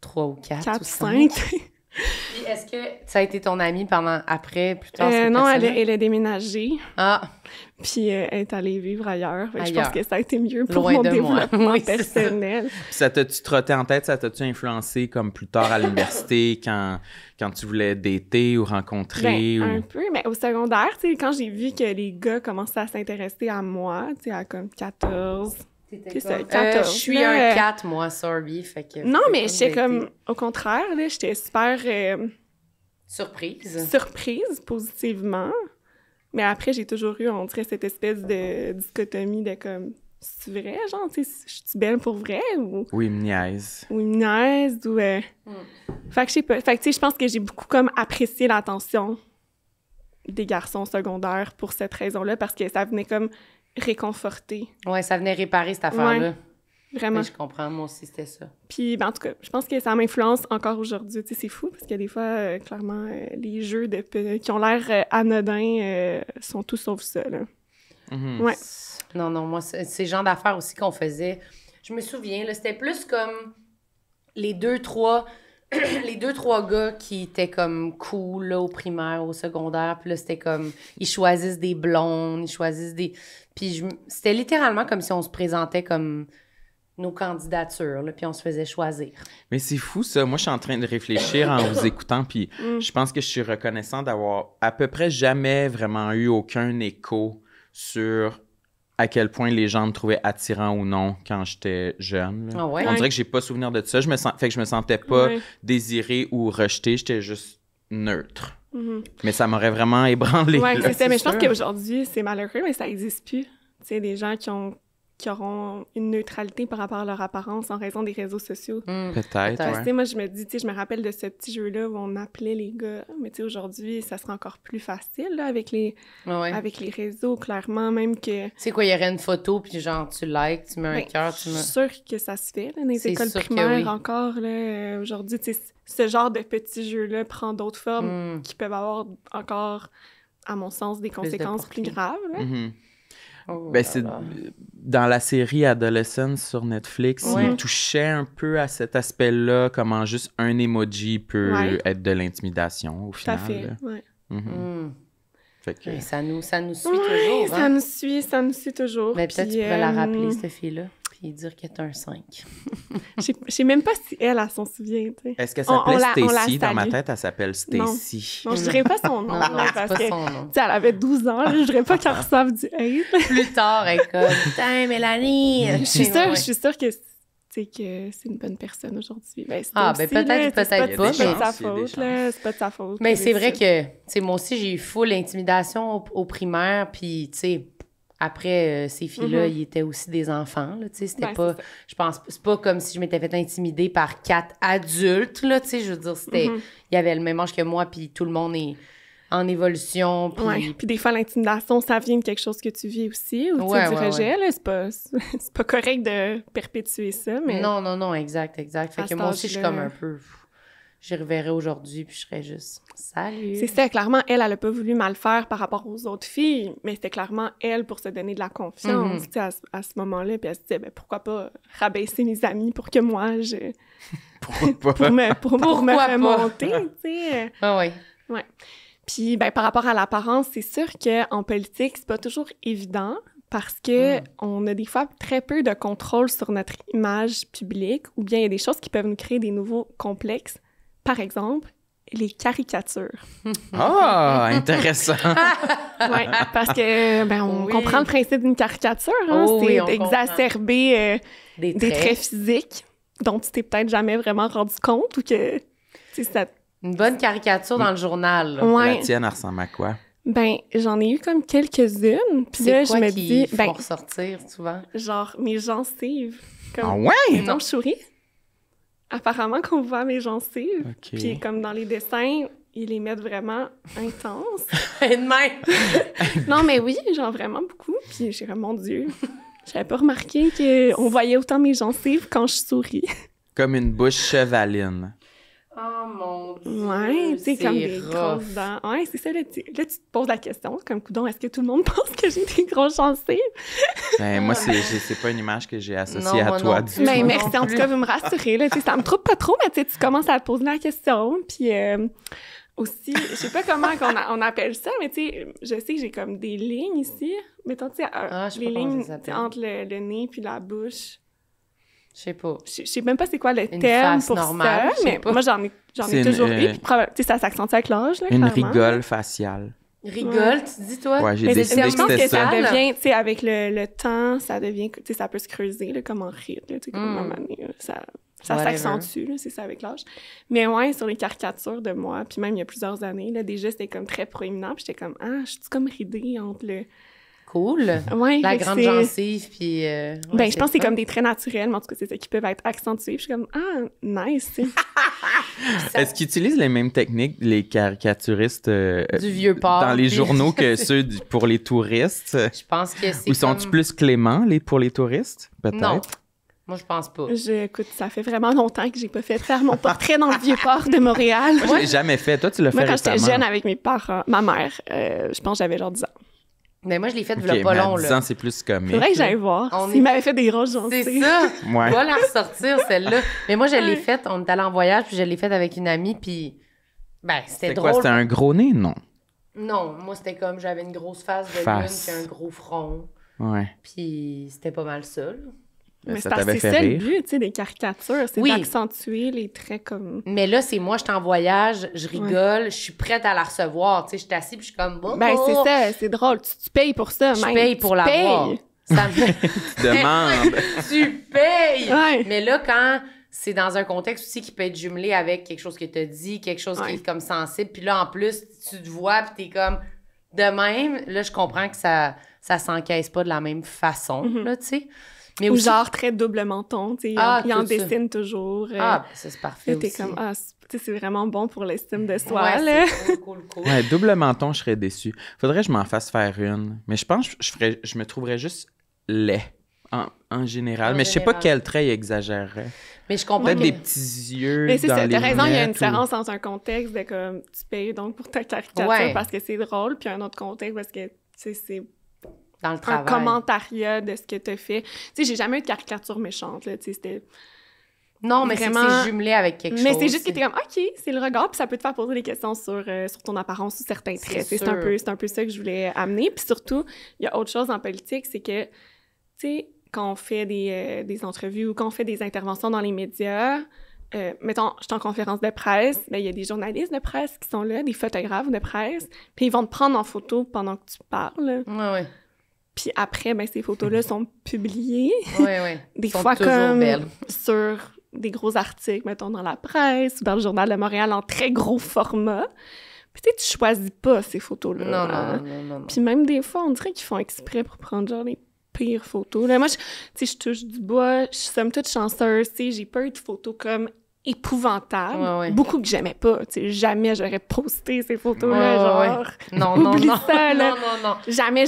3 ou 4 4 ou ou 5. 5. Puis est-ce que ça a été ton amie après, plus tard? Non, elle a déménagé. Ah! Puis elle est allée vivre ailleurs. Je Ailleurs. pense que ça a été mieux pour Loin mon de moi. développement Oui, c'est ça. personnel. Puis ça t'a-tu trotté en tête, ça t'a-tu influencé comme plus tard à l'université quand tu voulais dater ou rencontrer? Un peu, mais au secondaire, tu sais, quand j'ai vu que les gars commençaient à s'intéresser à moi, tu sais, à comme 14... T'étais ça, comme, 14, je suis là, un 4, moi, sorry. Fait que Non, mais j'étais dater. comme... Au contraire, là, j'étais super Surprise. surprise, positivement. Mais après, j'ai toujours eu, on dirait, cette espèce de dichotomie de comme... C'est vrai, genre, tu sais, je suis belle pour vrai ou... Oui, il me niaise. Ou une niaise, ou... Fait que je sais pas. Fait que, tu sais, je pense que j'ai beaucoup comme apprécié l'attention des garçons secondaires pour cette raison-là, parce que ça venait comme réconforter. Ouais, ça venait réparer cette affaire-là. Vraiment. Oui, je comprends, moi aussi, c'était ça. Puis, ben, en tout cas, je pense que ça m'influence encore aujourd'hui. Tu sais, c'est fou, parce que des fois, clairement, les jeux qui ont l'air anodins sont tout sauf ça, là. Mhm. Ouais. Non, moi, c'est le genre d'affaires aussi qu'on faisait. Je me souviens, là, c'était plus comme les 2-3 gars qui étaient comme cool, là, au primaire, au secondaire. Puis là, c'était comme, ils choisissent des blondes, ils choisissent des... Puis c'était littéralement comme si on se présentait comme nos candidatures, là, puis on se faisait choisir. Mais c'est fou, ça. Moi, je suis en train de réfléchir en vous écoutant, puis je pense que je suis reconnaissant d'avoir à peu près jamais vraiment eu aucun écho sur à quel point les gens me trouvaient attirant ou non quand j'étais jeune. Là. Ah ouais? On dirait que j'ai pas souvenir de ça. Fait que je me sentais pas désiré ou rejeté. J'étais juste neutre. Mais ça m'aurait vraiment ébranlé. Ouais, là. c'est ça. Mais je pense sûr. qu'aujourd'hui, c'est malheureux, mais ça n'existe plus. Tu sais, des gens qui auront une neutralité par rapport à leur apparence en raison des réseaux sociaux. Peut-être, Peut-être. Tu ouais. sais, moi, je me dis, tu sais, je me rappelle de ce petit jeu-là où on appelait les gars. Mais tu sais, aujourd'hui, ça sera encore plus facile, là, avec les réseaux, clairement, même que... C'est quoi, il y aurait une photo, puis genre, tu likes, tu mets un Ben, cœur, je tu suis mets... sûre que ça se fait, là, dans les C'est écoles sûr que primaires oui. encore, là, aujourd'hui. Tu sais, ce genre de petits jeux-là prend d'autres formes qui peuvent avoir encore, à mon sens, des conséquences plus portée. graves, là. Mhm. Oh Ben, là c'est là. dans la série Adolescence sur Netflix, Ouais. il touchait un peu à cet aspect-là, comment juste un emoji peut être de l'intimidation au Tout à final. fait, là. ouais. Mhm. Mm. Fait que, Ouais, ça nous suit Oui, toujours, ça hein? nous suit toujours. Mais peut-être Puis, tu pourrais la rappeler, cette fille-là, puis dire qu'elle est un 5. Je sais même pas si elle s'en souvient, tu sais. est-ce qu'elle On s'appelait la Stacy? Dans ma salue. tête, elle s'appelle Stacy. Non, je dirais pas son nom, Non, là, c'est parce pas que, son nom. tu sais, elle avait 12 ans, là, je dirais pas qu'elle reçoive du hate. Plus tard, elle est comme « Putain, Mélanie! » Je suis sûre que c'est une bonne personne aujourd'hui. Ben, Ah, ben Stacy, peut-être, là, peut-être c'est pas, pas de mais- sa Il y a des faute, là. C'est pas de sa faute. Mais là, c'est vrai ça. que, tu sais, moi aussi, j'ai eu full intimidation au primaire, puis, tu sais, après, ces filles-là, ils étaient aussi des enfants, là, tu sais, c'était Ben, pas... c'est ça. Je pense, c'est pas comme si je m'étais fait intimider par 4 adultes, là, tu sais, je veux dire, c'était... Il y avait le même âge que moi, puis tout le monde est en évolution, puis... Ouais. Puis des fois, l'intimidation, ça vient de quelque chose que tu vis aussi, ou tu sais, Ouais, du ouais, rejet, là. C'est pas correct de perpétuer ça, mais... Non, exact. Fait À que cet moi aussi, je suis âge-là- comme un peu... J'y reverrai aujourd'hui, puis je serais juste « Salut! » C'est ça, clairement, elle a pas voulu mal faire par rapport aux autres filles, mais c'était clairement elle pour se donner de la confiance, tu sais, à ce moment-là, puis elle se disait, ben, pourquoi pas rabaisser mes amis pour que moi, Pourquoi pas? pour me Pourquoi pas? remonter, tu sais. Ah ouais. Puis, ben, par rapport à l'apparence, c'est sûr qu'en politique, c'est pas toujours évident parce que on a des fois très peu de contrôle sur notre image publique ou bien il y a des choses qui peuvent nous créer des nouveaux complexes. Par exemple, les caricatures. Ah, intéressant. Oui, parce que, ben, on Oui. comprend le principe d'une caricature, hein, Oh c'est oui, on d'exacerber Des des traits. traits physiques dont tu t'es peut-être jamais vraiment rendu compte ou que, tu sais, ça... Une bonne caricature dans le journal. là. Ouais. La tienne, elle ressemble à quoi? Ben, j'en ai eu comme quelques-unes, puis là, C'est je quoi me qui dis, font ben, ressortir souvent? genre, mes gencives. Comme, Ah ouais? non, je souris. Apparemment qu'on voit mes gencives. OK. Puis comme dans les dessins, ils les mettent vraiment intenses. Et de même! Non, mais oui, genre vraiment beaucoup. Puis j'ai comme, mon Dieu, j'avais pas remarqué qu'on voyait autant mes gencives quand je souris. Comme une bouche chevaline. Oh mon Dieu! Ouais, tu sais, comme des rough. grosses dents. Ouais, c'est ça, là, tu te poses la question, comme coudonc, est-ce que tout le monde pense que j'ai des grosses gencives? Ben, moi, c'est pas une image que j'ai associée Non, à moi toi non du plus. Mais tout. merci, en tout cas, vous me rassurez, là, tu sais, ça me trouble pas trop, mais tu sais, tu commences à te poser la question, puis aussi, je sais pas comment on appelle ça, mais tu sais, je sais que j'ai comme des lignes ici, mettons, tu sais, je sais les pas comment lignes ça s'appelle. entre le nez puis la bouche. Je sais pas. Je sais même pas c'est quoi le Une terme face pour normale, je ça, sais mais pas. moi, j'en ai C'est toujours une, eu, puis tu sais, ça s'accentue avec l'âge, là, Une clairement. rigole faciale. Rigole, tu dis, toi? Ouais, j'ai Mais décidé je que pense c'était que ça ça. devient, tu sais, avec le temps, ça devient, tu sais, ça peut se creuser, là, comme en rire, là, tu sais, comme à un moment donné, là, ça Whatever. s'accentue, là, c'est ça avec l'âge. Mais ouais, sur les caricatures de moi, puis même il y a plusieurs années, là, déjà, c'était comme très proéminent, puis j'étais comme, je suis comme ridée entre le... Cool. Ouais, La fait que grande c'est- gencive, puis... Ben, je pense que c'est comme des traits naturels, mais en tout cas, c'est ça qui peuvent être accentués, puis je suis comme, nice, tu sais. Est-ce qu'ils utilisent les mêmes techniques, les caricaturistes, Du vieux port. dans les puis- journaux que ceux pour les touristes? Je pense que c'est Ou sont-ils comme... plus cléments pour les touristes? Peut-être. Non. Moi, je pense pas. Écoute, ça fait vraiment longtemps que j'ai pas fait faire mon portrait dans le Vieux-Port de Montréal. Moi, je l'ai jamais fait. Toi, tu l'as Moi, fait quand j'étais récemment. jeune avec mes parents, ma mère, je pense que j'avais genre 10 ans. Mais moi, je l'ai fait Ok, v'là pas mais à long, 10 là. ans, c'est plus comique. Faudrait que là. j'aille voir On s'il est- m'avait fait des grosses gencives. C'est ça! Ouais. Va la ressortir, celle-là. Mais moi, je l'ai Ouais. faite, on est allé en voyage, puis je l'ai faite avec une amie, puis... Ben, c'était C'était drôle. quoi? C'était un gros nez? Non. Non, moi, c'était comme, j'avais une grosse face de Face. lune, puis un gros front, Ouais. puis c'était pas mal ça, là. Mais Ça c'est parce que t'avait c'est fait ça le rire? but, tu sais, des caricatures, c'est Oui. d'accentuer les traits comme... Mais là, c'est moi, je suis en voyage, je rigole, je suis prête à la recevoir, tu sais, je suis assise, puis je suis comme... Oh, Ben, oh. c'est ça, c'est drôle. Tu payes pour ça, Je même. paye pour Tu l'avoir. payes. Ça me... Tu demandes. Tu payes! Ouais. Mais là, quand c'est dans un contexte aussi qui peut être jumelé avec quelque chose que tu as dit, quelque chose qui Ouais. est comme sensible, puis là, en plus, tu te vois, puis t'es comme... De même, là, je comprends que ça s'encaisse pas de la même façon, là, tu sais. Mais Ou aussi... genre très double menton, tu sais, Ah, il en tout ça. dessine toujours. Ah, ben, ça, c'est parfait là, t'es aussi. comme, tu sais, c'est vraiment bon pour l'estime de soi, Ouais, là. c'est cool. Ouais, double menton, je serais déçu. Faudrait que je m'en fasse faire une. Mais je pense que je me trouverais juste laid en général. En Mais je sais pas général. quel trait il exagérait. Mais je comprends Peut-être que... des petits yeux Mais c'est dans ça, les t'as raison, il y a une lunettes ou- différence entre un contexte de comme, tu payes donc pour ta caricature Ouais. parce que c'est drôle, puis un autre contexte parce que, tu sais, c'est Dans le un travail. commentariat de ce que t'as fait. Tu sais, j'ai jamais eu de caricature méchante, là, tu sais, c'était... Non, mais c'est que Vraiment- c'est jumelé avec quelque Mais chose. c'est juste que t'es comme, OK, c'est le regard, puis ça peut te faire poser des questions sur ton apparence ou certains C'est traits. C'est sûr. c'est un peu ça que je voulais amener. Puis surtout, il y a autre chose en politique, c'est que, tu sais, quand on fait des entrevues ou quand on fait des interventions dans les médias, mettons, je suis en conférence de presse, ben, il y a des journalistes de presse qui sont là, des photographes de presse, puis ils vont te prendre en photo pendant que tu parles. Ouais. Puis après, ben, ces photos-là sont publiées. Ouais. Des Ils sont fois toujours comme belles. sur des gros articles, mettons, dans la presse ou dans le Journal de Montréal en très gros format. Puis tu sais, tu choisis pas ces photos-là. Non. Puis même des fois, on dirait qu'ils font exprès pour prendre genre les pires photos. Là, moi, tu sais, je touche du bois, je suis somme toute chanceuse, tu sais, j'ai pas eu de photos comme épouvantables. Ouais. Beaucoup que j'aimais pas, tu sais, jamais j'aurais posté ces photos-là, Ouais. genre... Non. Oublie ça, là. Non. Jamais,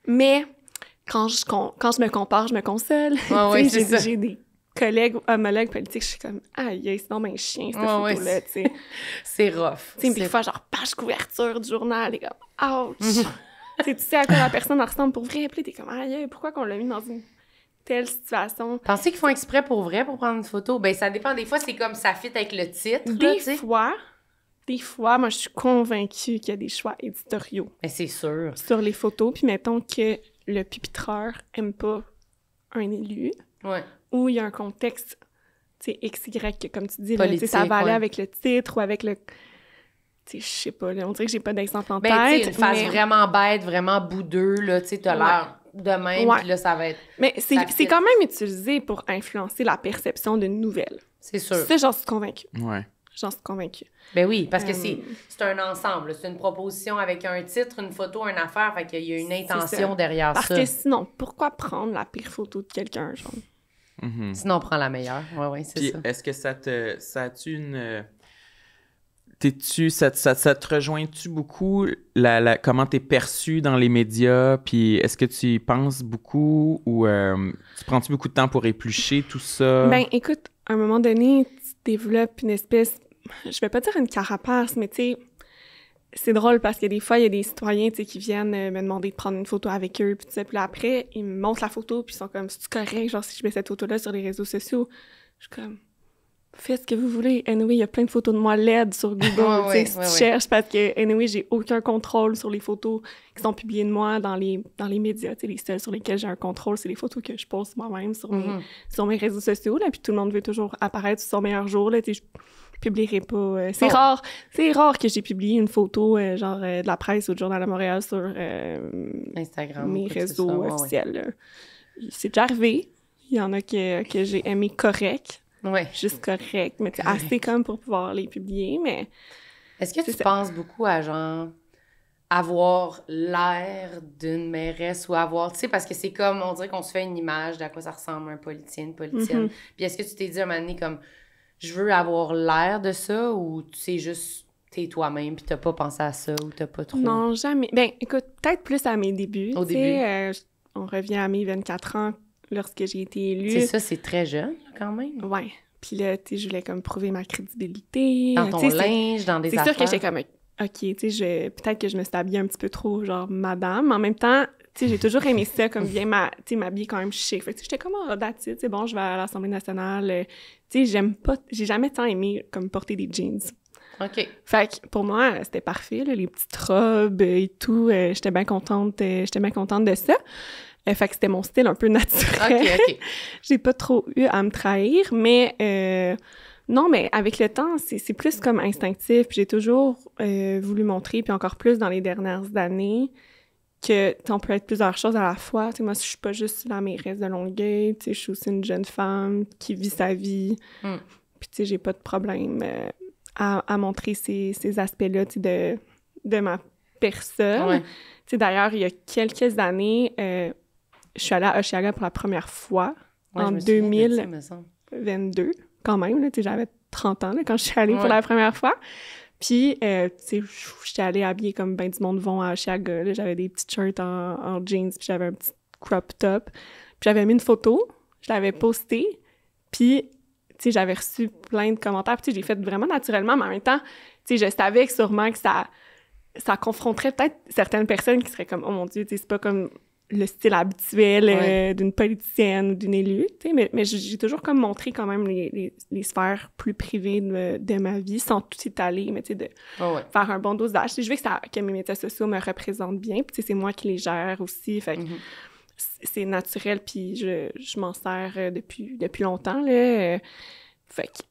mais quand je me compare, je me console. Ouais, Tu sais, c'est ça. j'ai des collègues ou homologues politiques, je suis comme « Aïe, c'est donc un chien, cette Ouais, photo-là, tu sais. » C'est rough. Tu sais, des fois, genre, page couverture du journal, et comme « Ouch! » Tu sais à quoi la personne ressemble pour vrai, puis là, t'es comme « Aïe, pourquoi qu'on l'a mis dans une telle situation? » Pensez qu'ils font exprès pour vrai pour prendre une photo? Ben, ça dépend. Des fois, c'est comme ça fit avec le titre, là, tu sais. Des fois, moi, je suis convaincue qu'il y a des choix éditoriaux Mais c'est sûr. sur les photos, puis mettons que le pupitreur aime pas un élu, Ouais. où il y a un contexte, tu sais, XY, que, comme tu dis, là, tu sais, ça Politique, va aller ouais. avec le titre ou avec le... Tu sais, je sais pas, là, on dirait que j'ai pas d'exemple en Ben, tu sais, tête, une face mais... vraiment bête, vraiment boudeux, là, tu sais, t'as l'air de même, Ouais. puis là, ça va être... Mais ça fit. c'est quand même utilisé pour influencer la perception d'une nouvelle. C'est sûr. Ça, j'en suis convaincue. Ouais. J'en suis convaincue. Ben oui, parce que Euh, c'est un ensemble. C'est une proposition avec un titre, une photo, une affaire, fait qu'il y a une intention ça. derrière Parce ça. que sinon, pourquoi prendre la pire photo de quelqu'un, genre? Mhm. Sinon, on prend la meilleure. Ouais, c'est Puis ça. est-ce que ça a-tu une... ça te rejoint-tu beaucoup comment t'es perçu dans les médias, puis est-ce que tu y penses beaucoup ou tu prends-tu beaucoup de temps pour éplucher tout ça? Ben, écoute, à un moment donné, tu développes une espèce je vais pas dire une carapace, mais tu sais, c'est drôle parce que des fois, il y a des citoyens, tu sais, qui viennent me demander de prendre une photo avec eux, puis tout ça. Puis là, après, ils me montrent la photo, puis ils sont comme, c'est-tu correct, genre, si je mets cette photo-là sur les réseaux sociaux? Je suis comme, faites ce que vous voulez. Anyway, il y a plein de photos de moi LED sur Google, tu sais, si tu cherches, parce que, anyway, j'ai aucun contrôle sur les photos qui sont publiées de moi dans les médias, tu sais, les seuls sur lesquels j'ai un contrôle, c'est les photos que je poste moi-même sur mes réseaux sociaux, là, puis tout le monde veut toujours apparaître sur son meilleur jour, là, tu sais, je publierai pas. C'est rare que j'ai publié une photo de la presse ou du Journal de Montréal sur Instagram, mes réseaux officiels. C'est déjà arrivé. Il y en a que j'ai aimé correct. Ouais. Juste correct. Mais c'est assez comme pour pouvoir les publier. Mais est-ce que tu penses beaucoup à genre avoir l'air d'une mairesse ou avoir, tu sais, parce que c'est comme, on dirait qu'on se fait une image d'à quoi ça ressemble un politicien, une politicienne. Puis est-ce que tu t'es dit un moment donné comme je veux avoir l'air de ça ou c'est juste t'es toi-même puis t'as pas pensé à ça ou t'as pas trop? Non, jamais. Ben, écoute, peut-être plus à mes débuts. Au début. On revient à mes 24 ans lorsque j'ai été élue. C'est ça, c'est très jeune quand même. Ouais. Puis là, tu sais, je voulais comme prouver ma crédibilité. Dans ton linge, dans des affaires. C'est sûr que j'étais comme, OK, tu sais, peut-être que je me suis habillée un petit peu trop, genre, madame. Mais en même temps, tu sais, j'ai toujours aimé ça, comme bien m'habiller quand même chic. Fait que j'étais comme, that's it, c'est bon, je vais à l'Assemblée nationale. Tu sais, j'ai jamais tant aimé, comme, porter des jeans. OK. Fait que pour moi, c'était parfait, là, les petites robes et tout. J'étais bien contente de ça. Fait que c'était mon style un peu naturel. OK. J'ai pas trop eu à me trahir, mais non, mais avec le temps, c'est plus comme instinctif. Puis j'ai toujours voulu montrer, puis encore plus dans les dernières années, que on peut être plusieurs choses à la fois. T'sais, moi, je suis pas juste la mairesse de Longueuil, je suis aussi une jeune femme qui vit sa vie. Puis tu sais, j'ai pas de problème à montrer ces aspects-là de ma personne. Ouais. D'ailleurs, il y a quelques années, je suis allée à Oshiaga pour la première fois en 2022, quand même. Là, j'avais 30 ans là, quand je suis allée pour la première fois. Puis, j'étais allée habillée comme ben du monde vont à Oshiaga. Là, j'avais des petits shirts en jeans, puis j'avais un petit crop top. Puis j'avais mis une photo, je l'avais postée, puis j'avais reçu plein de commentaires. Puis j'ai fait vraiment naturellement, mais en même temps, je savais que sûrement que ça confronterait peut-être certaines personnes qui seraient comme « Oh mon Dieu, c'est pas comme le style habituel d'une politicienne ou d'une élue. » Mais j'ai toujours comme montré quand même les sphères plus privées de ma vie sans tout étaler, mais de faire un bon dosage. Je veux que mes médias sociaux me représentent bien, puis c'est moi qui les gère aussi, fait que c'est naturel, puis je m'en sers depuis longtemps, là. Fait que,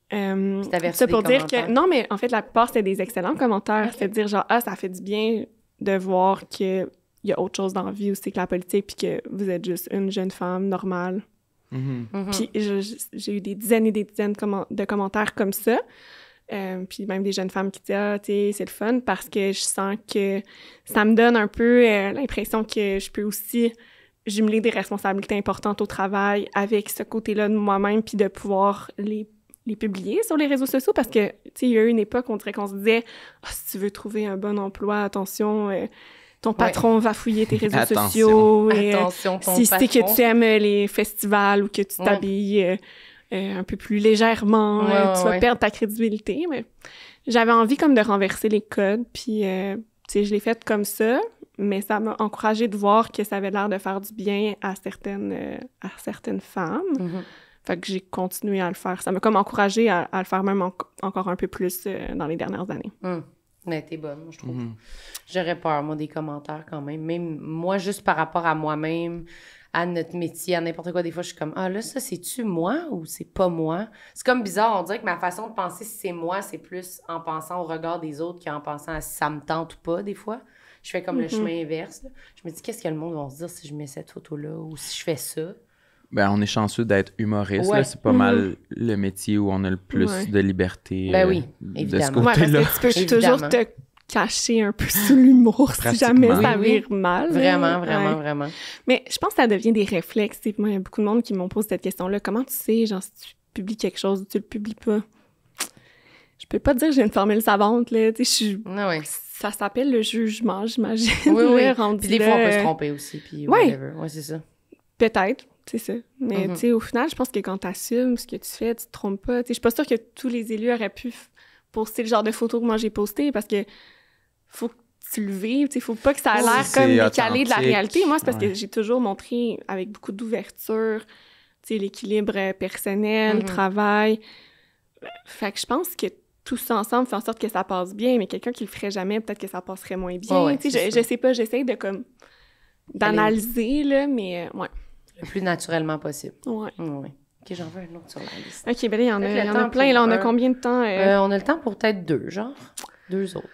ça pour dire que... Non, mais en fait, la plupart, c'était des excellents commentaires. C'était de dire genre, ça fait du bien de voir qu'il y a autre chose dans la vie aussi que la politique, puis que vous êtes juste une jeune femme normale. Puis j'ai eu des dizaines et des dizaines de commentaires comme ça. Puis même des jeunes femmes qui disent « tu sais, c'est le fun », parce que je sens que ça me donne un peu l'impression que je peux aussi jumeler des responsabilités importantes au travail avec ce côté-là de moi-même, puis de pouvoir les publier sur les réseaux sociaux, parce que, tu sais, il y a eu une époque, on dirait qu'on se disait « si tu veux trouver un bon emploi, attention, ton patron va fouiller tes réseaux sociaux. Attention, ton si c'est que tu aimes les festivals ou que tu t'habilles un peu plus légèrement, tu vas perdre ta crédibilité. » Mais j'avais envie comme de renverser les codes, puis, tu sais, je l'ai fait comme ça, mais ça m'a encouragée de voir que ça avait l'air de faire du bien à certaines femmes. Fait que j'ai continué à le faire. Ça m'a comme encouragée à le faire même encore un peu plus dans les dernières années. Mais t'es bonne, moi, je trouve. J'aurais peur, moi, des commentaires quand même. Même moi, juste par rapport à moi-même, à notre métier, à n'importe quoi, des fois, je suis comme « Ah, là, ça, c'est-tu moi ou c'est pas moi? » C'est comme bizarre. On dirait que ma façon de penser, si c'est moi, c'est plus en pensant au regard des autres qu'en pensant à si ça me tente ou pas, des fois. Je fais comme le chemin inverse. Là. Je me dis « Qu'est-ce que le monde va se dire si je mets cette photo-là ou si je fais ça? » Ben, on est chanceux d'être humoriste. Là. C'est pas mal le métier où on a le plus de liberté de ce côté-là. Parce que tu peux toujours te cacher un peu sous l'humour si jamais ça vire mal. Vraiment. Mais je pense que ça devient des réflexes. Moi, il y a beaucoup de monde qui m'ont posé cette question-là. Comment tu sais, genre, si tu publies quelque chose ou tu le publies pas? Je peux pas te dire que j'ai une formule savante, là. Ça s'appelle le jugement, j'imagine. Puis des fois, on peut se tromper aussi. Puis whatever. Ouais, c'est ça. Peut-être. C'est ça. Mais tu sais, au final, je pense que quand t'assumes ce que tu fais, tu te trompes pas. Je suis pas sûre que tous les élus auraient pu poster le genre de photos que moi j'ai postées parce que faut que tu le vives, faut pas que ça ait l'air comme décalé de la réalité. Moi, c'est parce que j'ai toujours montré avec beaucoup d'ouverture, l'équilibre personnel, travail. Fait que je pense que tout ça ensemble fait en sorte que ça passe bien, mais quelqu'un qui le ferait jamais, peut-être que ça passerait moins bien. Je sais pas, j'essaie de comme d'analyser, là, mais ouais. Le plus naturellement possible. Ouais. OK, j'en veux un autre sur la liste. OK, ben là, il y en a plein. Là, on a combien de temps? On a le temps pour peut-être 2, genre. 2 autres.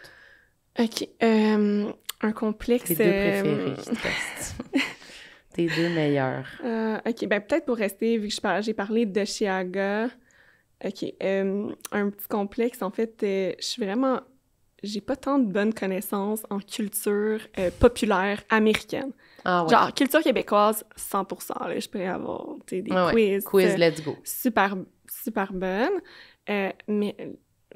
OK. Un complexe... Tes 2 préférés, je teste. Tes 2 meilleurs. OK, ben peut-être pour rester, vu que j'ai parlé de Chiaga. OK. Un petit complexe, en fait, je suis vraiment... J'ai pas tant de bonnes connaissances en culture populaire américaine. Ah ouais. Genre, culture québécoise, 100%. Là, je pourrais avoir des quiz. Quiz, let's go. Super, super bonne. Mais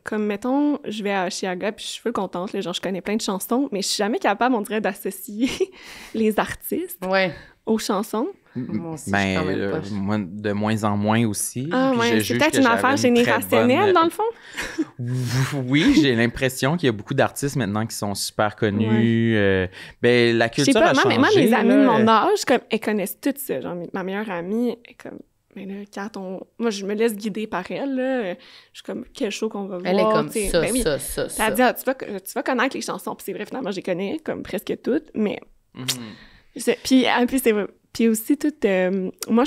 comme, mettons, je vais à Chiaga, puis je suis full contente. Là, genre, je connais plein de chansons, mais je suis jamais capable, on dirait, d'associer les artistes aux chansons. Moi aussi, moi, de moins en moins aussi. Ah ouais, c'est peut-être une affaire générationnelle, dans le fond? Oui, j'ai l'impression qu'il y a beaucoup d'artistes maintenant qui sont super connus. Ben, la culture a changé. Moi, mes amis de mon âge, comme, elles connaissent tout ça. Genre, ma meilleure amie est comme... Mais là, moi, je me laisse guider par elle, là. Je suis comme, quel show qu'on va voir. Elle est comme t'sais. ça, ben oui. ça. Elle dit, tu vas connaître les chansons. Puis c'est vrai, finalement, je les connais, comme presque toutes, mais... Puis aussi, moi,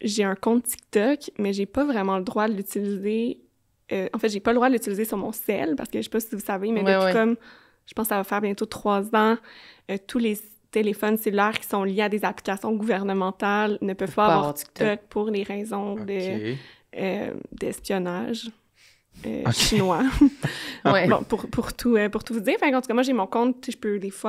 j'ai un compte TikTok, mais j'ai pas vraiment le droit de l'utiliser. En fait, j'ai pas le droit de l'utiliser sur mon cell, parce que je sais pas si vous savez, mais depuis comme, je pense que ça va faire bientôt 3 ans, tous les téléphones cellulaires qui sont liés à des applications gouvernementales ne peuvent pas avoir TikTok pour les raisons d'espionnage. Chinois. Bon, pour tout vous dire. Enfin, en tout cas, moi, j'ai mon compte,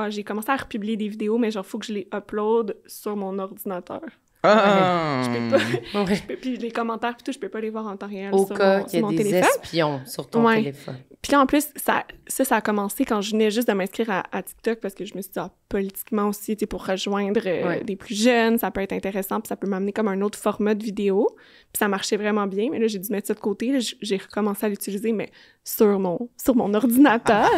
j'ai commencé à republier des vidéos, mais genre, faut que je les upload sur mon ordinateur. Je peux puis les commentaires, puis tout, je peux pas les voir en temps réel au sur cas mon, qu'il y a sur mon des téléphone. espions sur ton téléphone. Puis là, en plus, ça a commencé quand je venais juste de m'inscrire à TikTok, parce que je me suis dit, politiquement aussi, tu sais, pour rejoindre des plus jeunes, ça peut être intéressant, puis ça peut m'amener comme un autre format de vidéo. Puis ça marchait vraiment bien, mais là, j'ai dû mettre ça de côté. Là, j'ai recommencé à l'utiliser, mais sur mon ordinateur.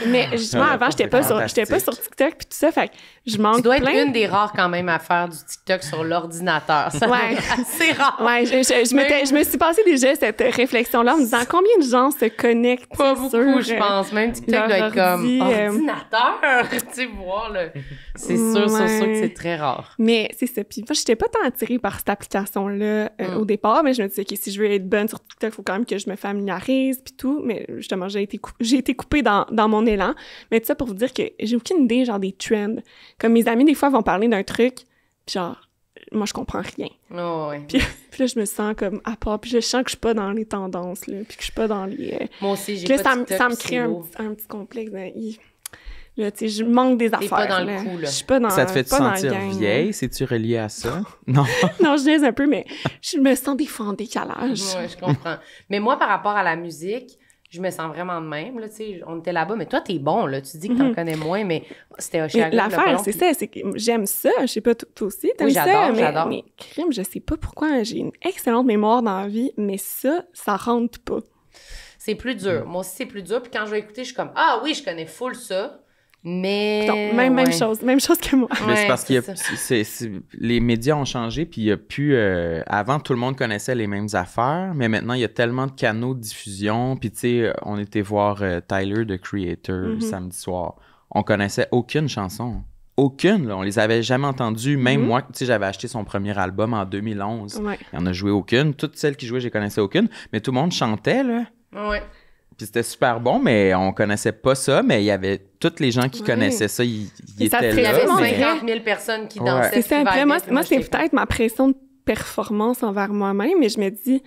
Mais justement, avant, j'étais pas sur TikTok, puis tout ça, fait que je manque Tu dois être plein. une des rares quand même à faire du TikTok sur l'ordinateur. Ça doit être assez rare. Ouais, je me suis passé déjà cette réflexion-là en me disant combien de gens se connectent pas beaucoup, je pense. Même TikTok doit être comme ordinateur. Tu sais, voir, là. C'est sûr que c'est très rare. Mais c'est ça. Puis moi, j'étais pas tant attirée par cette application-là au départ, mais je me disais, OK, si je veux être bonne sur TikTok, il faut quand même que je me familiarise, puis tout. Mais justement, j'ai été coupée dans mon élan. Mais tout ça pour vous dire que j'ai aucune idée, genre, des trends. Comme mes amis, des fois, vont parler d'un truc, puis genre, moi, je comprends rien. Oh, ouais. Puis là, je me sens comme à part. Puis je sens que je suis pas dans les tendances, là. Puis que je suis pas dans les... Moi aussi, j'ai là, pas TikTok, ça me crée un petit complexe. Là, tu sais, je manque des affaires. T'es pas dans le coup, là. Je suis pas dans... Ça te fait pas sentir vieille? C'est-tu relié à ça? Non. Non, je niaise un peu, mais je me sens des fois en décalage. Ouais, je comprends. Mais moi, par rapport à la musique... Je me sens vraiment de même, là, tu sais, on était là-bas, mais toi, t'es bon, là, tu dis que t'en connais moins, mais c'était Chiaga. L'affaire, c'est ça, c'est que j'aime ça, je sais pas, toi aussi, t'aimes ça, j'adore. Mais crime, je sais pas pourquoi, j'ai une excellente mémoire dans la vie, mais ça rentre pas. C'est plus dur, moi aussi, c'est plus dur, puis quand je vais écouter, je suis comme, ah oui, je connais full ça, mais... Donc, même chose que moi. Mais c'est parce que les médias ont changé, puis il y a plus... avant, tout le monde connaissait les mêmes affaires, mais maintenant, il y a tellement de canaux de diffusion. Puis, tu sais, on était voir Tyler, The Creator, samedi soir. On connaissait aucune chanson. Aucune, là. On les avait jamais entendues. Même moi, tu sais, j'avais acheté son premier album en 2011. Ouais. Il en a joué aucune. Toutes celles qui jouaient, je les connaissais aucune. Mais tout le monde chantait, là. Ouais. Puis c'était super bon, mais on connaissait pas ça, mais il y avait tous les gens qui connaissaient ça, ils étaient là. Il y avait mais... 50 000 personnes qui dansaient. C'est ça, après, moi c'est peut-être ma pression de performance envers moi-même, mais je me dis,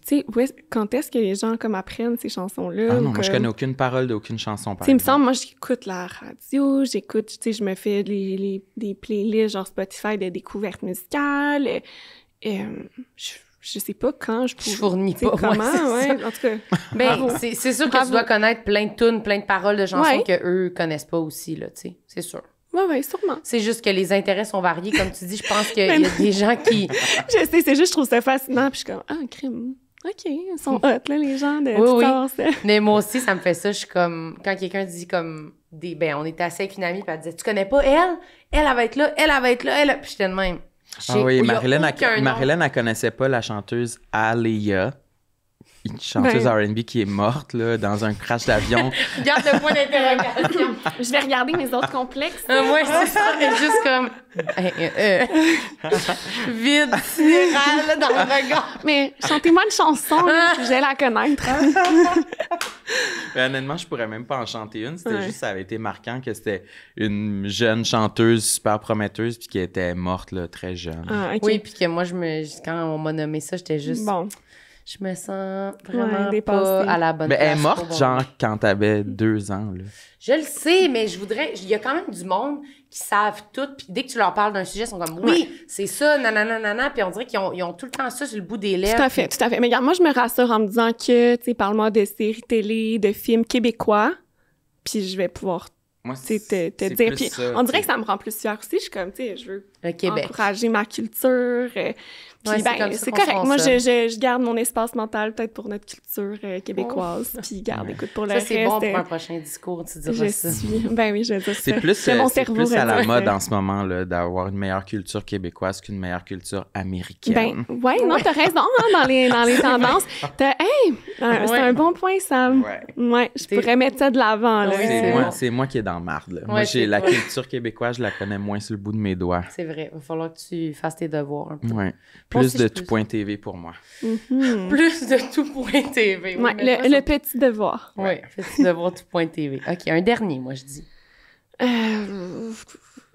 tu sais, quand est-ce que les gens comme apprennent ces chansons-là? Ah non, moi je connais aucune parole d'aucune chanson, par exemple. Il me semble, moi j'écoute la radio, j'écoute, tu sais, je me fais des playlists genre Spotify de découvertes musicales, je sais pas quand je pourrais... Je fournis pas, comment, en tout cas. Ben, c'est sûr que tu dois connaître plein de tunes, plein de paroles de chansons que eux connaissent pas aussi, là, tu sais, c'est sûr. Ouais, sûrement. C'est juste que les intérêts sont variés, comme tu dis, je pense qu'il y a des gens qui... Je sais, c'est juste, je trouve ça fascinant, puis je suis comme, crime... OK, ils sont hot, là, les gens de Oui. ça. Mais moi aussi, ça me fait ça. Je suis comme... Quand quelqu'un dit comme... on était assis avec une amie, puis elle disait, tu connais pas elle? Elle va être là, elle va être là, elle... Puis j'étais de même. Ah oui, Il y a Marilyn, aucun nom. elle connaissait pas la chanteuse Aaliyah, une chanteuse R&B qui est morte là, dans un crash d'avion. Garde le point d'interrogation. Je vais regarder mes autres complexes. Moi, c'est ça. C'est juste comme... vide, sidéral, là, dans le regard. Mais chantez-moi une chanson, là, je vais la connaître. Mais honnêtement, je pourrais même pas en chanter une. C'était juste, ça avait été marquant que c'était une jeune chanteuse super prometteuse puis qui était morte là, très jeune. Ah, OK. Oui, puis que moi, quand on m'a nommé ça, j'étais juste... Bon. Je me sens vraiment dépassée. pas à la bonne Mais place. elle est morte, genre, quand t'avais 2 ans, là. Je le sais, mais je voudrais... Il y a quand même du monde qui savent tout, puis dès que tu leur parles d'un sujet, ils sont comme, oui, c'est ça, nanana, puis on dirait qu'ils ont tout le temps ça sur le bout des lèvres. Tout à fait. Mais regarde, moi, je me rassure en me disant que, tu sais, parle-moi de séries télé, de films québécois, puis je vais pouvoir Moi, te dire. Puis on dirait que ça me rend plus fière aussi. Je suis comme, tu sais, je veux Le Québec. encourager ma culture. Puis Ouais, ben, c'est correct. Moi, je garde mon espace mental peut-être pour notre culture québécoise. Puis garde, écoute, pour le Ça, reste... c'est bon pour un prochain discours, tu diras Je ça. suis... Ben oui, je vais dire ça. C'est plus, mon c'est cerveau plus à la reste- mode en ce moment, là, d'avoir une meilleure culture québécoise qu'une meilleure culture américaine. Ben, ouais, non, t'as raison, hein, dans les tendances. C'est un bon point, Sam. Ouais, je pourrais mettre ça de l'avant, là. Oui, c'est moi qui est dans marde, là. Ouais, Moi, c'est la toi. culture québécoise, je la connais moins sur le bout de mes doigts. C'est vrai, il va falloir que tu fasses tes devoirs un peu. Ouais. Moi Plus aussi, de je tout peux. point TV pour moi. Mhm. Plus de tout point TV. Ouais, le petit devoir. Oui, petit devoir tout point TV. OK, un dernier, moi, je dis.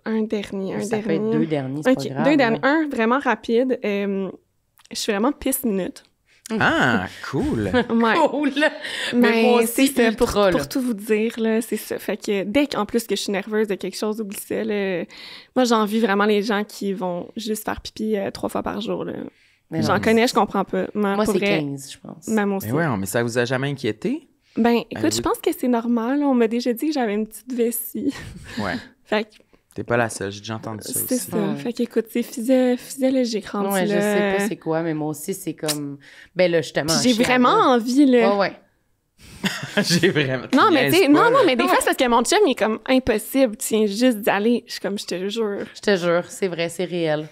Un dernier. Ça peut être 2 derniers, c'est OK, pas grave. 2 derniers. là. Un vraiment rapide. Je suis vraiment pisse minute. Ah, cool! Ouais. Cool! Mais moi c'est aussi, ça, ultra, là. pour tout vous dire, là, c'est ça. Fait que dès qu'en plus que je suis nerveuse de quelque chose, oublie ça, là. Moi, j'envie vraiment les gens qui vont juste faire pipi 3 fois par jour, là. Mais J'en non, connais, je comprends pas. Moi, pour c'est vrai, 15, je pense. Même aussi. Mais ouais, mais ça vous a jamais inquiété? Ben, écoute, vous- je pense que c'est normal. On m'a déjà dit que j'avais une petite vessie. Ouais. Fait que T'es pas la seule, j'ai déjà entendu ça c'est aussi. ça. Ouais. Fait qu'écoute, c'est physiologique rendu Ouais, je là. sais pas c'est quoi, mais moi aussi, c'est comme... Ben là, justement... Puis j'ai vraiment envie, là. Ouais. J'ai vraiment... Non, mais tu sais, Niaise pas, non, là. mais des fois, c'est parce que mon chum, il est comme impossible. Tu viens juste d'y aller. Je suis comme, je te jure. Je te jure, c'est vrai, c'est réel.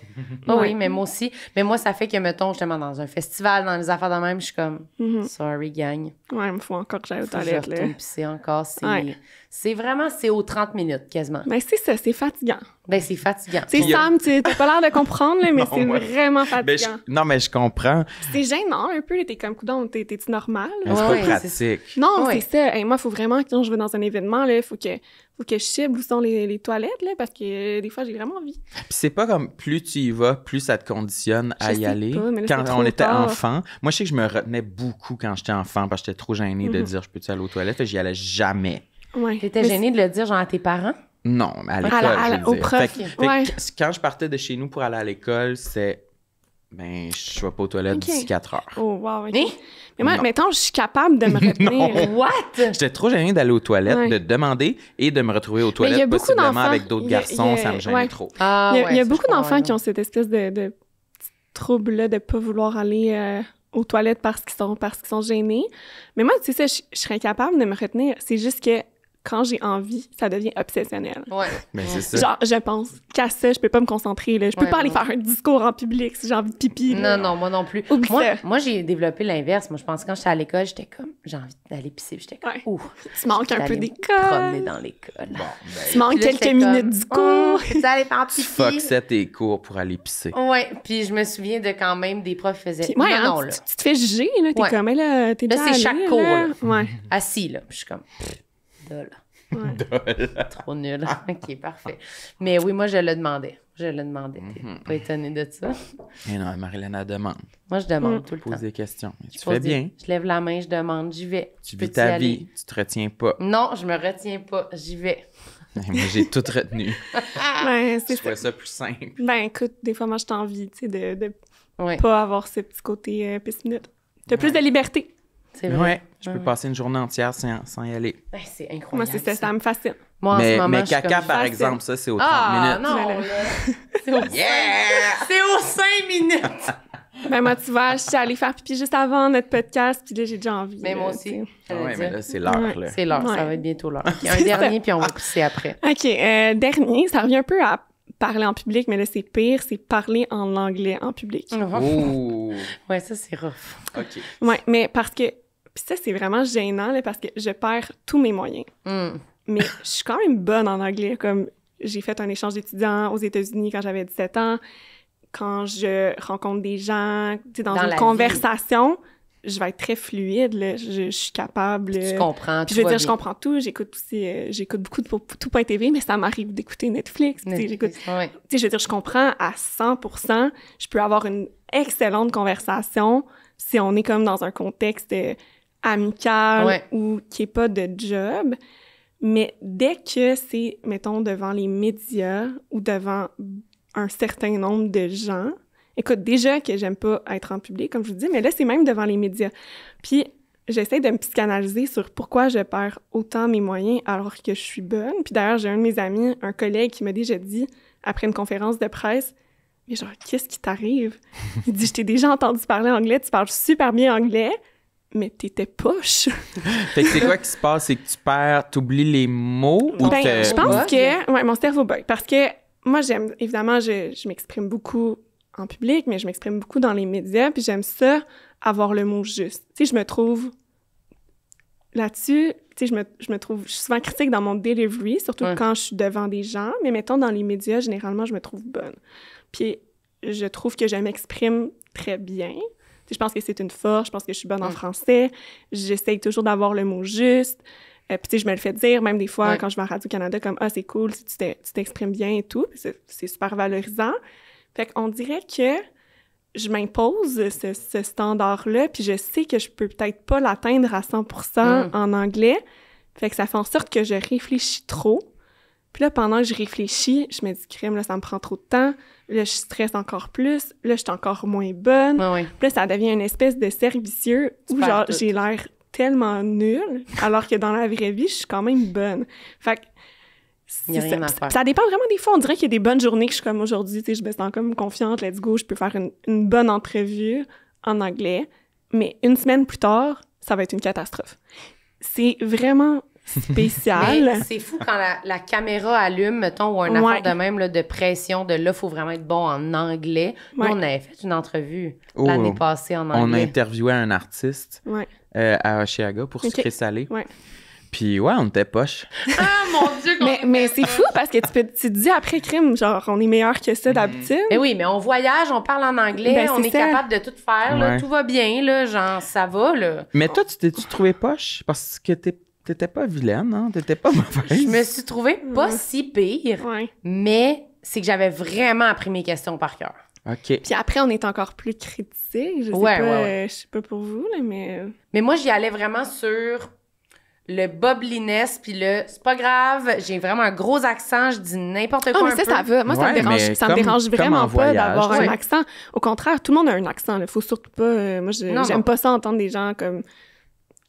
Ah Ouais. oui, mais moi aussi. Mais moi, ça fait que, mettons, justement, dans un festival, dans les affaires de même, je suis comme, Mhm. sorry, gang. Ouais, il me faut encore que j'aille aux Faut que je toilettes, là. retourne pisser encore. C'est Ouais. c'est vraiment, c'est aux 30 minutes, quasiment. Ben, c'est ça, c'est fatigant. Ben, c'est fatigant. Tu sais, Puis, Sam, t'as pas l'air de comprendre, là, mais Non, c'est ouais. vraiment Ben, fatigant. non, mais je comprends. C'est gênant un peu, là, t'es comme, coudonc, t'es-tu normal? Mais là? c'est Ouais, pas c'est pratique. Non, Ouais. c'est ça. Hey, moi, il faut vraiment, quand je vais dans un événement, là, faut que je cible où sont les toilettes, là, parce que des fois, j'ai vraiment envie. Puis c'est pas comme plus tu y vas, plus ça te conditionne à Je y sais aller. pas, mais là, Quand c'est trop on était tard. enfant, moi je sais que je me retenais beaucoup quand j'étais enfant parce que j'étais trop gênée de Mhm. dire je peux-tu aller aux toilettes, fait que j'y allais jamais. Ouais. T'étais Mais gênée de le dire, genre, à tes parents? Non, mais à l'école, à je au veux dire. prof, Fait que ouais. quand je partais de chez nous pour aller à l'école, c'est ben je vais pas aux toilettes Ok. d'ici 4 heures. Oh, wow, ok. Hein? Mais moi, Non. mettons, je suis capable de me retenir. What? J'étais trop gênée d'aller aux toilettes, Ouais. de demander et de me retrouver aux il y a toilettes beaucoup possiblement d'enfants. avec d'autres Il y a- garçons, il y a- ça me gênait ouais. trop. Ah, Il y a, ouais, il y a ça, beaucoup je comprends, d'enfants qui là. ont cette espèce de petit trouble-là de pas vouloir aller aux toilettes parce qu'ils sont gênés. Mais moi, tu sais ça, je serais capable de me retenir. C'est juste que quand j'ai envie, ça devient obsessionnel. Ouais. Mais c'est ça. Genre, je pense qu'à ça, je peux pas me concentrer. Là. Je peux Ouais, pas aller non. faire un discours en public si j'ai envie de pipi. là. Non, moi non plus. Oublie ça. Moi, j'ai développé l'inverse. Moi, je pense que quand j'étais à l'école, j'étais comme, j'ai envie d'aller pisser. Puis j'étais comme, Ouais. ouh, Tu manques un peu promener d'école. dans l'école. Bon, ben, Tu manques Puis là, quelques j'étais minutes comme, du cours. Tu allais faire tu pipi. foxais tes cours pour aller pisser. Ouais, puis je me souviens de quand même des profs qui faisaient Puis, ouais, non, hein, là, tu te fais juger. Là. T'es Ouais. comme, là, t'es Là, déjà c'est allé, chaque cours, là. Ouais. assis, là. Puis je suis comme, là, Ouais. trop nul. OK, parfait. Mais oui, moi, je le demandais. T'es pas étonnée de ça? Et non, Marilyn, elle demande. Moi, je demande tout le Pose temps. des questions. Tu Je pose fais des- bien. Je lève la main, je demande, j'y vais. Tu Peux-tu vis ta y aller? vie. Tu te retiens pas. Non, je me retiens pas, j'y vais. Moi, j'ai tout retenu. Ben, Je c'est ça. trouvais ça plus simple. Ben, écoute, des fois, moi, j'ai envie, tu sais, de Ouais, pas avoir ce petit côté pisse-minute. T'as plus de liberté. c'est vrai. Ouais, je peux Ouais. passer une journée entière sans y aller. Ouais, c'est incroyable. Moi, c'est ça, ça me fascine. Moi, en ce moment, Mais je suis caca, comme, par facile. exemple, ça, c'est aux 30 Ah, minutes. non, là. C'est aux 5 minutes. Ben moi, tu vois, je suis allée faire pipi juste avant notre podcast, puis là, j'ai déjà envie. Mais moi aussi. Ouais, mais là, c'est l'heure, là. C'est l'heure, ça va être bientôt l'heure. Okay, un dernier, puis on va pisser après. OK, dernier, ça revient un peu à parler en public, mais là, c'est pire, c'est parler en anglais en public. Oh! Ouais, ça, c'est rough. OK. Ouais, mais parce que... Puis ça, c'est vraiment gênant, là, parce que je perds tous mes moyens. Mais je suis quand même bonne en anglais, comme j'ai fait un échange d'étudiants aux États-Unis quand j'avais 17 ans. Quand je rencontre des gens, tu sais, dans une conversation, je vais être très fluide, là. Je suis capable... Tu comprends, puis je veux dire, je comprends tout. J'écoute aussi... j'écoute beaucoup de Tout.tv, mais ça m'arrive d'écouter Netflix. Tu sais, j'écoute... Ouais. Tu sais, je veux dire, je comprends à 100%. Je peux avoir une excellente conversation si on est comme dans un contexte amical ou qui est pas de job. Mais dès que c'est, mettons, devant les médias ou devant un certain nombre de gens... Écoute, déjà que j'aime pas être en public, comme je vous dis, mais là, c'est même devant les médias. Puis, j'essaie de me psychanalyser sur pourquoi je perds autant mes moyens alors que je suis bonne. Puis d'ailleurs, j'ai un de mes amis, un collègue qui m'a déjà dit, après une conférence de presse, « Mais genre, qu'est-ce qui t'arrive? » Il dit, « Je t'ai déjà entendu parler anglais, tu parles super bien anglais, mais t'étais poche. » Fait que c'est quoi qui se passe? C'est que t'oublies les mots? Ou je pense que... Ouais, mon cerveau bug. Parce que moi, j'aime... Évidemment, je m'exprime beaucoup en public, mais je m'exprime beaucoup dans les médias, puis j'aime ça, avoir le mot juste. Tu sais, je me trouve là-dessus, tu sais, je me trouve... Je suis souvent critique dans mon delivery, surtout quand je suis devant des gens, mais mettons, dans les médias, généralement, je me trouve bonne. Puis je trouve que je m'exprime très bien. Tu sais, je pense que c'est une force, je pense que je suis bonne en français, j'essaye toujours d'avoir le mot juste, puis tu sais, je me le fais dire, même des fois, quand je vais à Radio-Canada, comme « Ah, c'est cool, si tu t'exprimes bien et tout », c'est super valorisant. Fait qu'on dirait que je m'impose ce standard-là, puis je sais que je peux peut-être pas l'atteindre à 100% en anglais. Fait que ça fait en sorte que je réfléchis trop. Puis là, pendant que je réfléchis, je me dis, crème, là, ça me prend trop de temps. Là, je stresse encore plus. Là, je suis encore moins bonne. Puis là, ça devient une espèce de cercle vicieux où, genre, j'ai l'air tellement nulle, alors que dans la vraie vie, je suis quand même bonne. Fait que il y a rien à faire. Ça dépend vraiment des fois. On dirait qu'il y a des bonnes journées que je suis comme aujourd'hui, tu sais, je me sens comme confiante, let's go, je peux faire une bonne entrevue en anglais. Mais une semaine plus tard, ça va être une catastrophe. C'est vraiment spécial. Mais c'est fou quand la caméra allume, mettons, ou un affaire de même, là, de pression, de là, il faut vraiment être bon en anglais. Nous, on avait fait une entrevue l'année passée en anglais. On a interviewé un artiste à Oshiaga pour Sucré Salé. Puis ouais, on était poche. Ah, mon Dieu! mais c'est fou parce que tu te dis après crime, genre, on est meilleur que ça d'habitude. Mais oui, mais on voyage, on parle en anglais, on est capable de tout faire, là, tout va bien, là, genre, ça va, là. Mais toi, tu t'es-tu trouvé poche? Parce que t'étais pas vilaine, hein? T'étais pas mauvaise. Je me suis trouvée pas si pire, mais c'est que j'avais vraiment appris mes questions par cœur. OK. Puis après, on est encore plus critique. Je sais pas pour vous, là, mais... Mais moi, j'y allais vraiment sur... le bobliness, puis c'est pas grave, j'ai vraiment un gros accent, je dis n'importe quoi mais ça va. Moi, ça me dérange vraiment pas d'avoir un accent. Au contraire, tout le monde a un accent, là. Faut surtout pas... moi, j'aime pas ça entendre des gens comme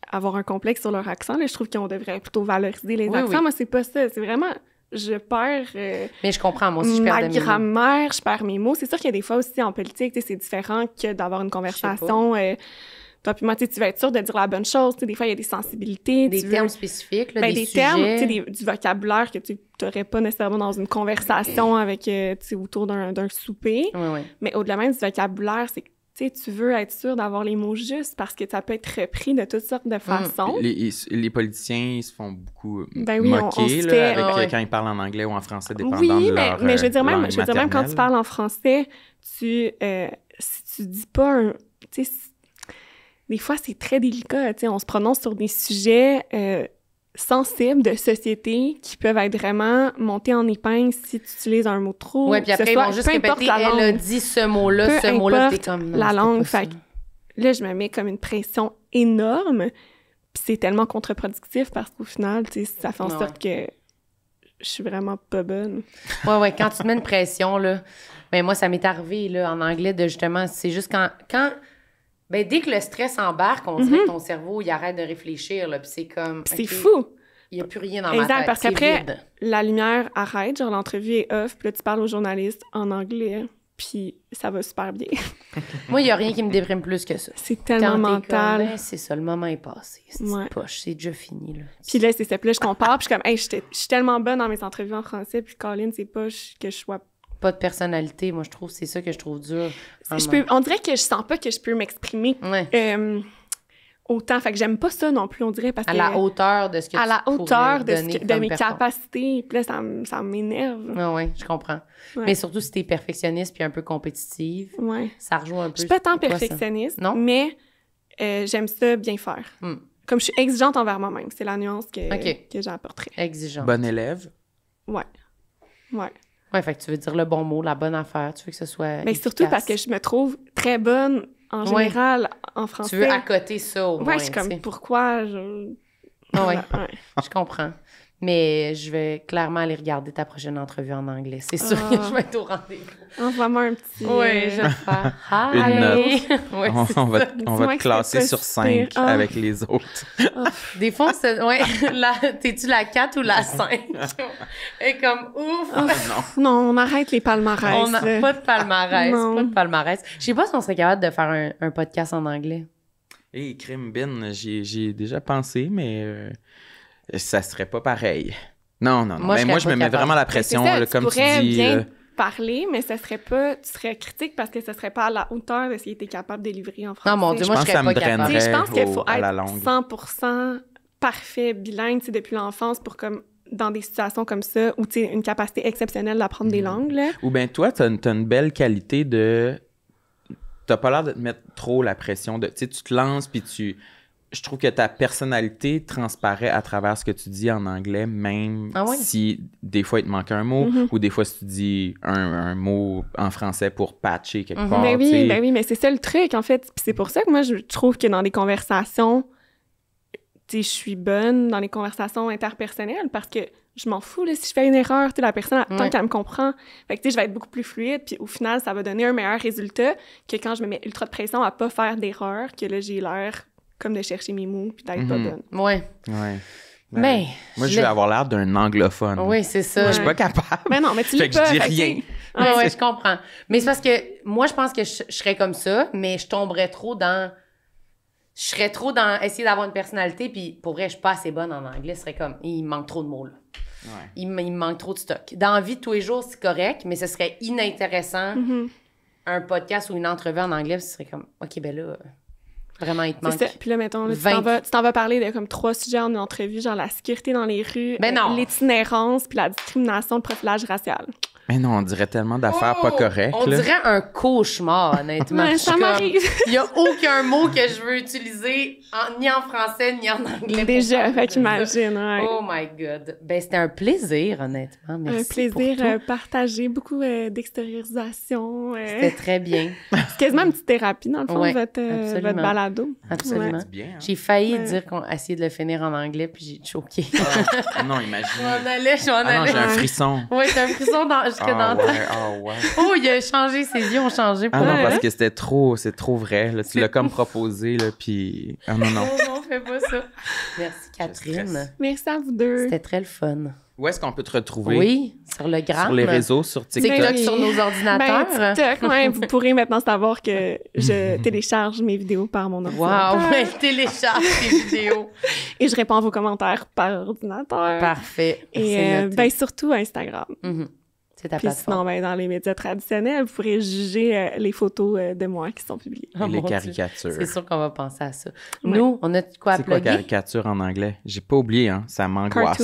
avoir un complexe sur leur accent, là. Je trouve qu'on devrait plutôt valoriser les accents. Moi, c'est pas ça. C'est vraiment... Je perds... mais je comprends, moi aussi, je perds ma grammaire, je perds mes mots. C'est sûr qu'il y a des fois aussi en politique, c'est différent que d'avoir une conversation... Toi puis moi, tu vas être sûr de dire la bonne chose. Des fois, il y a des sensibilités. Des termes spécifiques, là, des termes, sujets. Du vocabulaire que tu n'aurais pas nécessairement dans une conversation avec, autour d'un souper. Mais au-delà même du vocabulaire, c'est que tu veux être sûr d'avoir les mots justes parce que ça peut être repris de toutes sortes de façons. Les politiciens, ils se font beaucoup moquer quand ils parlent en anglais ou en français, dépendant de leur mais je veux dire même quand tu parles en français, si tu dis pas des fois, c'est très délicat. On se prononce sur des sujets sensibles de société qui peuvent être vraiment montés en épingle si tu utilises un mot trop. Oui, puis après, ils vont juste répéter, elle a dit ce mot-là, t'es comme... la langue, fait là, je me mets comme une pression énorme, puis c'est tellement contre-productif parce qu'au final, ça fait en sorte que je suis vraiment pas bonne. Ouais, quand tu te mets une pression, là, ben moi, ça m'est arrivé, là, en anglais, de justement, c'est juste quand ben, dès que le stress embarque, on dirait que ton cerveau, il arrête de réfléchir, là, puis c'est comme... C'est fou! Il n'y a plus rien dans ma tête, parce qu'après, la lumière arrête, genre l'entrevue est off, puis là, tu parles aux journalistes en anglais, puis ça va super bien. Moi, il n'y a rien qui me déprime plus que ça. C'est tellement mental. Comme, c'est ça, le moment est passé. C'est poche, c'est déjà fini. Là. Puis là, c'est ça. Puis là, je compare, puis je suis comme, hey, je suis tellement bonne dans mes entrevues en français, puis Colin, c'est poche que je sois... Pas de personnalité, moi, je trouve, c'est ça que je trouve dur. On dirait que je sens pas que je peux m'exprimer autant. Fait que j'aime pas ça non plus, on dirait, parce que... À la hauteur de ce que à tu la hauteur de mes capacités. Puis là, ça m'énerve. Ah oui, je comprends. Ouais. Mais surtout si t'es perfectionniste puis un peu compétitive, ça rejoint un peu... Je suis pas tant perfectionniste, mais j'aime ça bien faire. Comme je suis exigeante envers moi-même, c'est la nuance que j'apporterais. Exigeante. Bonne élève? Ouais. Ouais, fait que tu veux dire le bon mot, la bonne affaire, tu veux que ce soit mais surtout parce que je me trouve très bonne en général en français. Tu veux accoter ça au moins, je suis comme, pourquoi je comprends. Mais je vais clairement aller regarder ta prochaine entrevue en anglais. C'est sûr que je vais être au rendez-vous. Envoie-moi un petit... Oui, je vais faire « Hi! » Une note. Ouais, on va te classer sur 5 avec les autres. Des fois, t'es-tu la 4 ou la 5? Et comme, ouf! Non, on arrête les palmarès. On n'a pas de palmarès. Je sais pas si on serait capable de faire un podcast en anglais. Hey, Crime Bin, j'ai déjà pensé, mais... ça serait pas pareil. Non. Moi, je me mets vraiment la pression, ça, là, comme tu dis. Tu pourrais bien parler, mais ça serait pas... Tu serais critique parce que ça serait pas à la hauteur de ce qui était capable de livrer en français. Non, mon Dieu, moi, je serais pas capable. Je pense qu'il faut être 100% parfait, bilingue, tu sais, depuis l'enfance pour comme... dans des situations comme ça, où tu as une capacité exceptionnelle d'apprendre des langues, là. Ou bien toi, t'as une belle qualité de... T'as pas l'air de te mettre trop la pression de... Tu sais, tu te lances, puis tu... Je trouve que ta personnalité transparaît à travers ce que tu dis en anglais, même si des fois il te manque un mot ou des fois si tu dis un mot en français pour patcher quelque part. Ben oui, mais c'est ça le truc, en fait. Puis c'est pour ça que moi, je trouve que dans des conversations, tu sais, je suis bonne dans les conversations interpersonnelles parce que je m'en fous, là, si je fais une erreur, tu sais, la personne, tant qu'elle me comprend, fait que, tu sais, je vais être beaucoup plus fluide, puis au final, ça va donner un meilleur résultat que quand je me mets ultra de pression à pas faire d'erreur, que là, j'ai l'air comme de chercher mes mots puis d'être pas bonne. Ouais. Mais moi, je vais avoir l'air d'un anglophone. Oui, c'est ça. Je suis pas capable. Mais non, mais tu l'es pas. Je dis rien. Oui, je comprends. Mais c'est parce que moi, je pense que je serais comme ça, mais je tomberais trop dans... Je serais trop dans essayer d'avoir une personnalité, puis pour vrai, je suis pas assez bonne en anglais. Ce serait comme, il me manque trop de mots, là. Ouais. Il me manque trop de stock. Dans la vie de tous les jours, c'est correct, mais ce serait inintéressant. Un podcast ou une entrevue en anglais, ce serait comme, OK, ben là... Vraiment, il te manque. Puis là, mettons, là, tu t'en vas parler de comme 3 sujets en entrevue, genre la sécurité dans les rues, l'itinérance, puis la discrimination, le profilage racial. Mais non, on dirait tellement d'affaires pas correctes. On dirait un cauchemar, honnêtement. Ouais, ça m'arrive. Il n'y a aucun mot que je veux utiliser, ni en français, ni en anglais. Déjà, fait qu'imagine, ouais. Oh my God. Ben, c'était un plaisir, honnêtement. Merci. Un plaisir partagé, beaucoup d'extériorisation. C'était très bien. C'est quasiment une petite thérapie, dans le fond, votre balado. Absolument. Ouais. Bien, hein? J'ai failli dire qu'on essayait de le finir en anglais, puis j'ai choqué. Non, imagine. Je m'en allais. Non, j'ai un frisson. Oui, j'ai un frisson jusque dans ouais. Oh, il a changé, ses yeux ont changé. Pour non, parce que c'est trop vrai. Là. Tu l'as comme proposé, là, puis... Ah non. Non, fais pas ça. Merci, Catherine. Merci à vous deux. C'était très le fun. Où est-ce qu'on peut te retrouver? Oui, sur le Gram. Sur les réseaux, sur TikTok. Sur nos ordinateurs. TikTok, vous pourrez maintenant savoir que je télécharge mes vidéos par mon ordinateur. Wow, elle télécharge tes vidéos. Et je réponds à vos commentaires par ordinateur. Parfait. Et surtout Instagram. C'est ta Puis plateforme. Sinon, dans les médias traditionnels, vous pourrez juger les photos de moi qui sont publiées. Et les caricatures. C'est sûr qu'on va penser à ça. Nous, on a quoi à plugger? C'est quoi caricature en anglais? J'ai pas oublié, hein. Ça m'angoisse.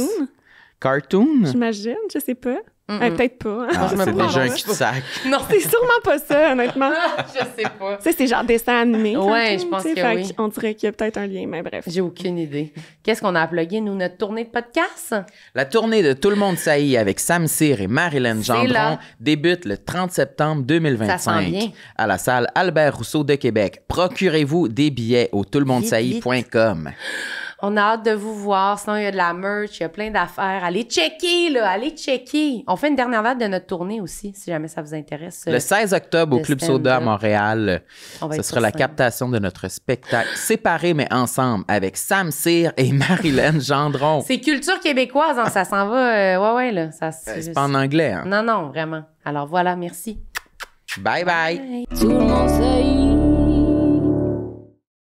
Cartoon? J'imagine, je sais pas. Peut-être pas. Hein. C'est déjà un cul-de-sac. Non, c'est sûrement pas ça, honnêtement. Je sais pas. Ça, c'est genre dessin animé. Ouais, je pense que oui. On dirait qu'il y a peut-être un lien, mais bref. J'ai aucune idée. Qu'est-ce qu'on a à plugger, nous, notre tournée de podcast? La tournée de Tout le monde saillit avec Sam Cyr et Marilyn Gendron débute le 30 septembre 2025 à la salle Albert Rousseau de Québec. Procurez-vous des billets au toutlemondesaillit.com. On a hâte de vous voir. Sinon, il y a de la merch, il y a plein d'affaires. Allez checker, là. Allez checker. On fait une dernière date de notre tournée aussi, si jamais ça vous intéresse. Le 16 octobre au Club Soda à Montréal. Ce sera la captation de notre spectacle Séparés mais ensemble avec Sam Cyr et Marilyn Gendron. C'est culture québécoise, hein, ça s'en va. Ouais, là. C'est pas en anglais, hein? Non, vraiment. Alors voilà, merci. Bye bye! Tout le monde sait